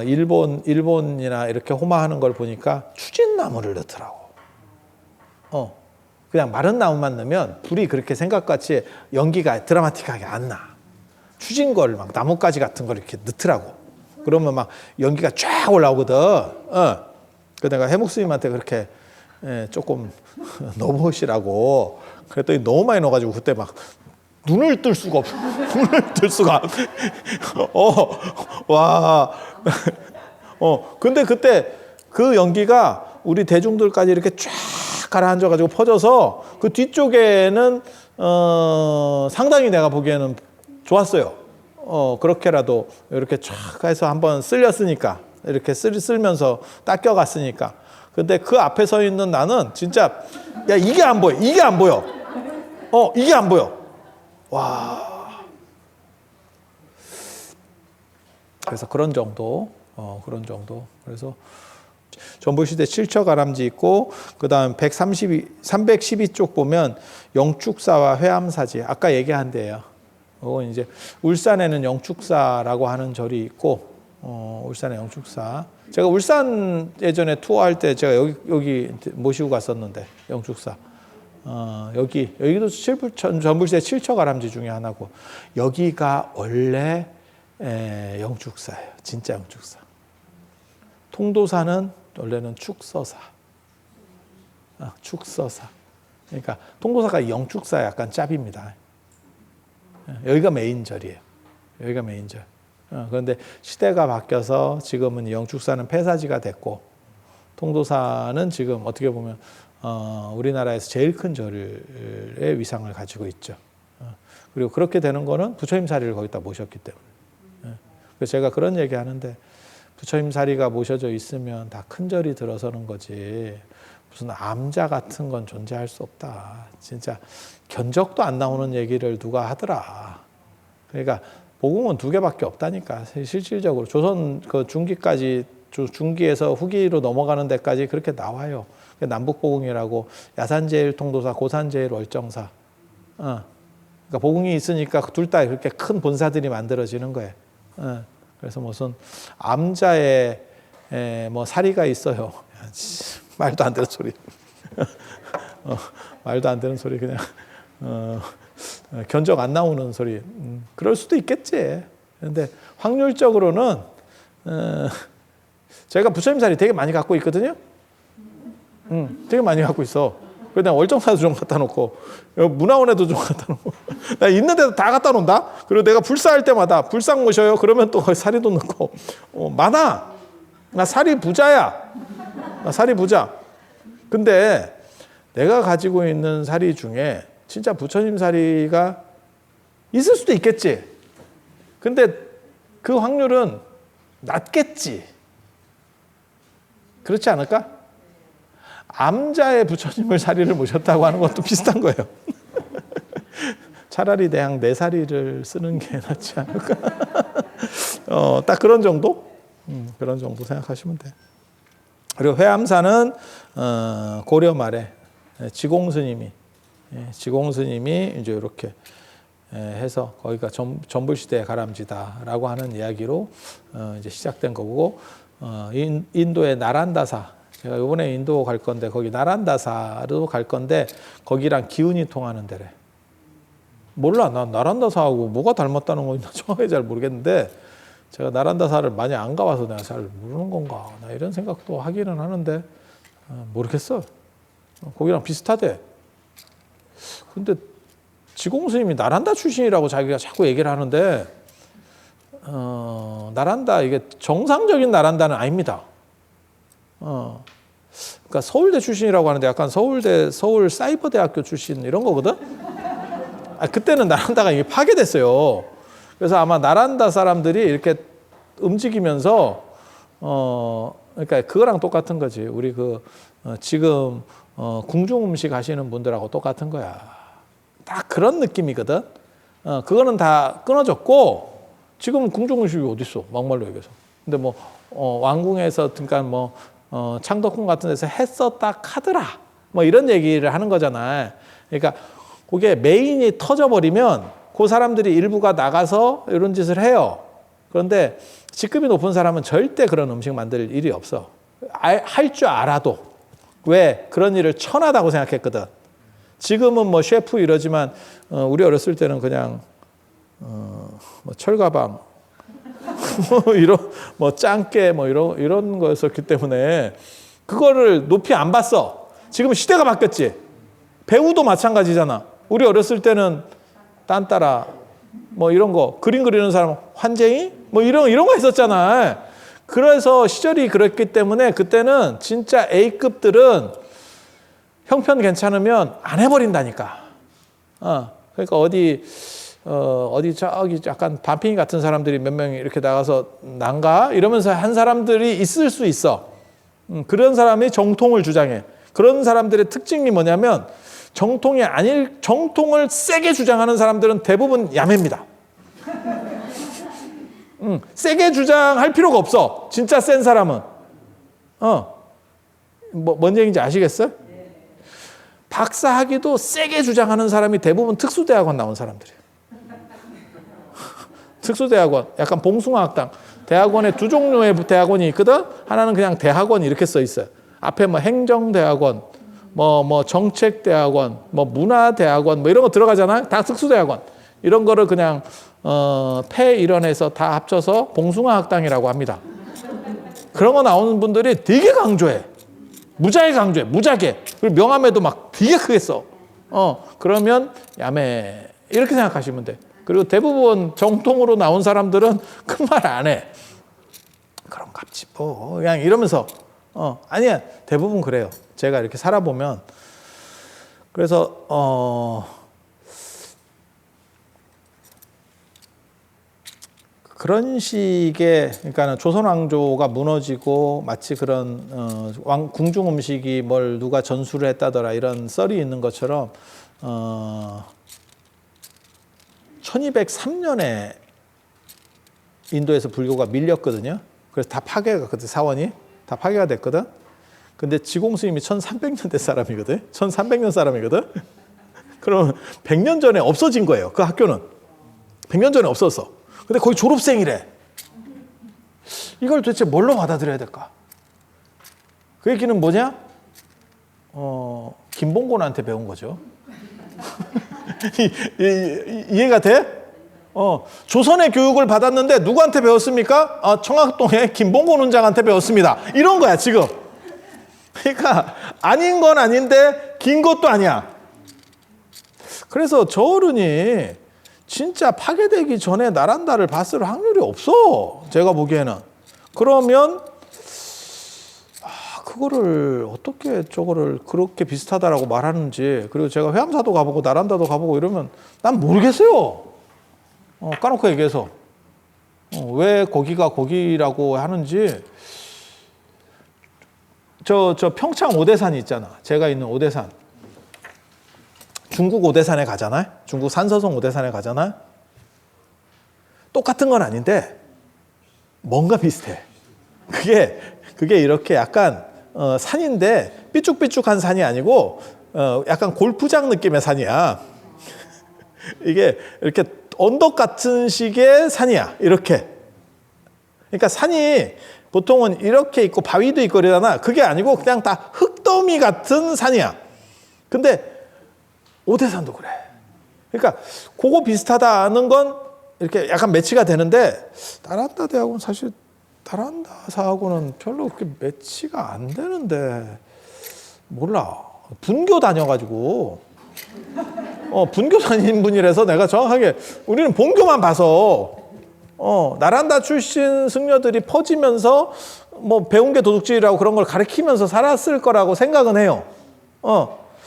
일본이나 이렇게 호마하는 걸 보니까 추진나무를 넣더라고. 그냥 마른 나무만 넣으면 불이 그렇게 생각같이 연기가 드라마틱하게 안 나. 추진걸 막 나뭇가지 같은 걸 이렇게 넣더라고. 그러면 막 연기가 쫙 올라오거든. 그 내가 해묵스님한테 그렇게 조금 넣어보시라고 그랬더니 너무 많이 넣어가지고 그때 막 눈을 뜰 수가 없어. 눈을 뜰 수가. 와. 근데 그때 그 연기가 우리 대중들까지 이렇게 쫙 가라앉아가지고 퍼져서 그 뒤쪽에는 상당히 내가 보기에는 좋았어요. 그렇게라도 이렇게 쫙 해서 한번 쓸렸으니까 이렇게 쓸면서 닦여갔으니까. 근데 그 앞에 서 있는 나는 진짜 야 이게 안 보여. 이게 안 보여. 이게 안 보여. 와. 그래서 그런 정도. 그래서 전부시대 7처 가람지 있고 그다음 312쪽 보면 영축사와 회암사지 아까 얘기한 데예요. 그건 이제 울산에는 영축사라고 하는 절이 있고 울산의 영축사. 제가 울산 예전에 투어할 때 제가 여기 모시고 갔었는데 영축사. 여기도 전부시대 7처 가람지 중에 하나고 여기가 원래 영축사예요. 진짜 영축사. 통도사는 원래는 축서사. 축서사. 그러니까 통도사가 영축사 약간 짭입니다. 여기가 메인절이에요. 여기가 메인절. 그런데 시대가 바뀌어서 지금은 영축사는 폐사지가 됐고 통도사는 지금 어떻게 보면 우리나라에서 제일 큰 절의 위상을 가지고 있죠. 그리고 그렇게 되는 거는 부처님사리를 거기다 모셨기 때문에. 그래서 제가 그런 얘기 하는데 부처님사리가 모셔져 있으면 다 큰 절이 들어서는 거지 무슨 암자 같은 건 존재할 수 없다. 진짜 견적도 안 나오는 얘기를 누가 하더라. 그러니까 복음은 2개밖에 없다니까. 실질적으로 조선 그 중기까지 중기에서 후기로 넘어가는 데까지 그렇게 나와요. 남북복음이라고 야산제일 통도사, 고산제일 월정사. 그러니까 복음이 있으니까 둘 다 그렇게 큰 본사들이 만들어지는 거예요. 그래서 무슨 암자에 뭐 사리가 있어요. 말도 안 되는 소리. 말도 안 되는 소리 그냥 견적 안 나오는 소리. 그럴 수도 있겠지. 그런데 확률적으로는 제가 부처님사리 되게 많이 갖고 있거든요. 되게 많이 갖고 있어. 그래서 내가 월정사도 좀 갖다 놓고 문화원에도 좀 갖다 놓고 나 있는 데도 다 갖다 놓는다. 그리고 내가 불사할 때마다 불상 모셔요. 그러면 또 사리도 넣고 많아. 나 사리 부자야. 나 사리 부자. 근데 내가 가지고 있는 사리 중에 진짜 부처님 사리가 있을 수도 있겠지. 근데 그 확률은 낮겠지. 그렇지 않을까? 암자의 부처님을 사리를 모셨다고 하는 것도 비슷한 거예요. 차라리 그냥 내 사리를 쓰는 게 낫지 않을까? 딱 그런 정도? 그런 정도 생각하시면 돼. 그리고 회암사는 고려 말에 지공스님이 이제 이렇게 해서 거기가 전불시대의 가람지다라고 하는 이야기로 이제 시작된 거고 인도의 나란다사. 제가 이번에 인도 갈 건데 거기 나란다사로 갈 건데 거기랑 기운이 통하는 데래. 몰라. 난 나란다사하고 뭐가 닮았다는 건 정확하게 잘 모르겠는데 제가 나란다사를 많이 안 가봐서 내가 잘 모르는 건가 나 이런 생각도 하기는 하는데 모르겠어. 거기랑 비슷하대. 근데 지공스님이 나란다 출신이라고 자기가 자꾸 얘기를 하는데 나란다 이게 정상적인 나란다는 아닙니다. 그러니까 서울대 출신이라고 하는데 약간 서울 사이버대학교 출신 이런 거거든. 그때는 나란다가 이게 파괴됐어요. 그래서 아마 나란다 사람들이 이렇게 움직이면서 그러니까 그거랑 똑같은 거지. 우리 지금 궁중 음식 하시는 분들하고 똑같은 거야. 딱 그런 느낌이거든. 그거는 다 끊어졌고 지금 궁중 음식이 어디 있어? 막말로 얘기해서. 근데 뭐 왕궁에서 그러니까 뭐 창덕궁 같은 데서 했었다 카더라. 뭐 이런 얘기를 하는 거잖아. 그러니까 그게 메인이 터져버리면 그 사람들이 일부가 나가서 이런 짓을 해요. 그런데 직급이 높은 사람은 절대 그런 음식 만들 일이 없어. 할 줄 알아도. 왜? 그런 일을 천하다고 생각했거든. 지금은 뭐 셰프 이러지만 우리 어렸을 때는 그냥 뭐 철가방 뭐 짱깨 뭐 이런 거였었기 때문에 그거를 높이 안 봤어. 지금 시대가 바뀌었지. 배우도 마찬가지잖아. 우리 어렸을 때는 딴따라 뭐 이런 거 그림 그리는 사람 환쟁이 뭐 이런 거 있었잖아. 그래서 시절이 그랬기 때문에 그때는 진짜 A급들은 형편 괜찮으면 안 해버린다니까. 그러니까 어디 저기 약간 반핑이 같은 사람들이 몇 명이 이렇게 나가서 난가 이러면서 한 사람들이 있을 수 있어. 그런 사람이 정통을 주장해. 그런 사람들의 특징이 뭐냐면 정통을 세게 주장하는 사람들은 대부분 야매입니다. 세게 주장할 필요가 없어. 진짜 센 사람은. 뭔 얘기인지 아시겠어요? 박사학위도 세게 주장하는 사람이 대부분 특수대학원 나온 사람들이에요. 특수대학원, 약간 봉숭아학당. 대학원에 두 종류의 대학원이 있거든. 하나는 그냥 대학원 이렇게 써 있어요. 앞에 뭐 행정대학원, 뭐 정책대학원, 뭐 문화대학원, 뭐 이런 거 들어가잖아요. 다 특수대학원. 이런 거를 그냥 폐일원에서 다 합쳐서 봉숭아학당이라고 합니다. 그런 거 나오는 분들이 되게 강조해. 무지하게 강조해. 무지하게. 그리고 명함에도 막 되게 크게 써. 그러면 야매 이렇게 생각하시면 돼. 그리고 대부분 정통으로 나온 사람들은 큰 말 안 해. 그럼 값지 뭐 그냥 이러면서 아니야. 대부분 그래요. 제가 이렇게 살아보면 그래서 그런 식의 그러니까 조선 왕조가 무너지고 마치 그런 궁중 음식이 뭘 누가 전수를 했다더라 이런 썰이 있는 것처럼 1203년에 인도에서 불교가 밀렸거든요. 그래서 다 파괴가 그때 사원이 다 파괴가 됐거든. 근데 지공 스님이 1300년대 사람이거든. 1300년 사람이거든. 그럼 100년 전에 없어진 거예요. 그 학교는 100년 전에 없었어. 근데 거의 졸업생이래. 이걸 도대체 뭘로 받아들여야 될까? 그 얘기는 뭐냐? 김봉곤한테 배운 거죠. 이해가 돼? 조선의 교육을 받았는데 누구한테 배웠습니까? 청학동의 김봉곤 원장한테 배웠습니다. 이런 거야 지금. 그러니까 아닌 건 아닌데 긴 것도 아니야. 그래서 저 어른이 진짜 파괴되기 전에 나란다를 봤을 확률이 없어. 제가 보기에는. 그러면 그거를 어떻게 저거를 그렇게 비슷하다라고 말하는지, 그리고 제가 회암사도 가보고 나란다도 가보고 이러면 난 모르겠어요. 까놓고 얘기해서 왜 거기가 거기라고 하는지. 저 평창 오대산이 있잖아. 제가 있는 오대산. 중국 오대산에 가잖아요. 중국 산서성 오대산에 가잖아요. 똑같은 건 아닌데 뭔가 비슷해. 그게 이렇게 약간 산인데 삐쭉삐쭉한 산이 아니고 약간 골프장 느낌의 산이야. 이게 이렇게 언덕 같은 식의 산이야. 이렇게. 그러니까 산이 보통은 이렇게 있고 바위도 있고 이러잖아. 그게 아니고 그냥 다 흙더미 같은 산이야. 근데 오대산도 그래. 그러니까 그거 비슷하다는 건 이렇게 약간 매치가 되는데 나란다 대학은 사실 나란다사하고는 별로 그렇게 매치가 안 되는데 몰라. 분교 다녀가지고 분교 다닌 분이라서 내가 정확하게 우리는 본교만 봐서 나란다 출신 승려들이 퍼지면서 뭐 배운 게 도둑질이라고 그런 걸 가르치면서 살았을 거라고 생각은 해요.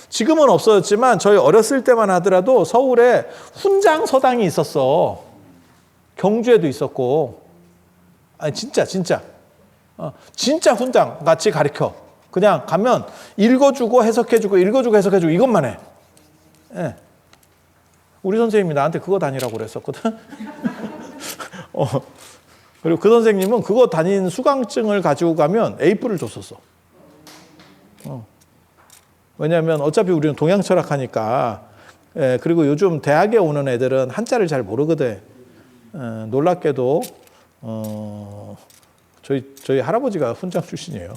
지금은 없어졌지만 저희 어렸을 때만 하더라도 서울에 훈장 서당이 있었어. 경주에도 있었고. 아니 진짜 진짜 훈장 같이 가르쳐. 그냥 가면 읽어주고 해석해주고 읽어주고 해석해주고 이것만 해. 예. 우리 선생님이 나한테 그거 다니라고 그랬었거든. 그리고 그 선생님은 그거 다닌 수강증을 가지고 가면 A뿔을 줬었어. 왜냐하면 어차피 우리는 동양 철학하니까. 예, 그리고 요즘 대학에 오는 애들은 한자를 잘 모르거든. 놀랍게도 저희 할아버지가 훈장 출신이에요.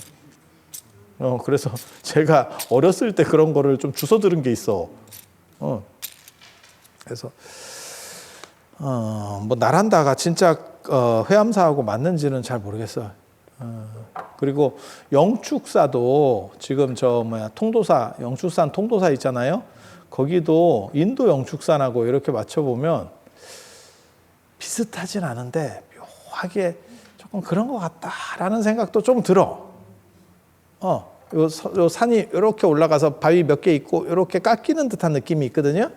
그래서 제가 어렸을 때 그런 거를 좀 주워 들은 게 있어. 그래서 뭐 나란다가 진짜 회암사하고 맞는지는 잘 모르겠어. 그리고 영축사도 지금 통도사, 영축산 통도사 있잖아요. 거기도 인도 영축산하고 이렇게 맞춰보면 비슷하진 않은데 묘하게 조금 그런 것 같다라는 생각도 좀 들어. 요 산이 이렇게 올라가서 바위 몇 개 있고 이렇게 깎이는 듯한 느낌이 있거든요.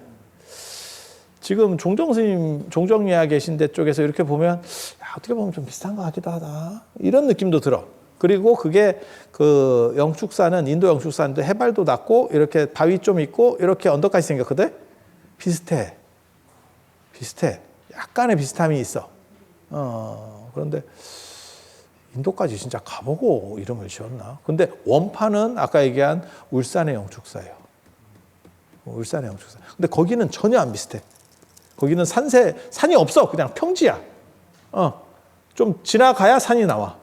지금 종정스님, 종정리하 계신 데 쪽에서 이렇게 보면 어떻게 보면 좀 비슷한 것 같기도 하다. 이런 느낌도 들어. 그리고 그게 그 영축산은 인도 영축산인데 해발도 낮고 이렇게 바위 좀 있고 이렇게 언덕까지 생겼거든. 비슷해. 약간의 비슷함이 있어. 그런데 인도까지 진짜 가보고 이름을 지었나? 근데 원판은 아까 얘기한 울산의 영축사예요. 울산의 영축사. 근데 거기는 전혀 안 비슷해. 거기는 산이 없어. 그냥 평지야. 좀 지나가야 산이 나와.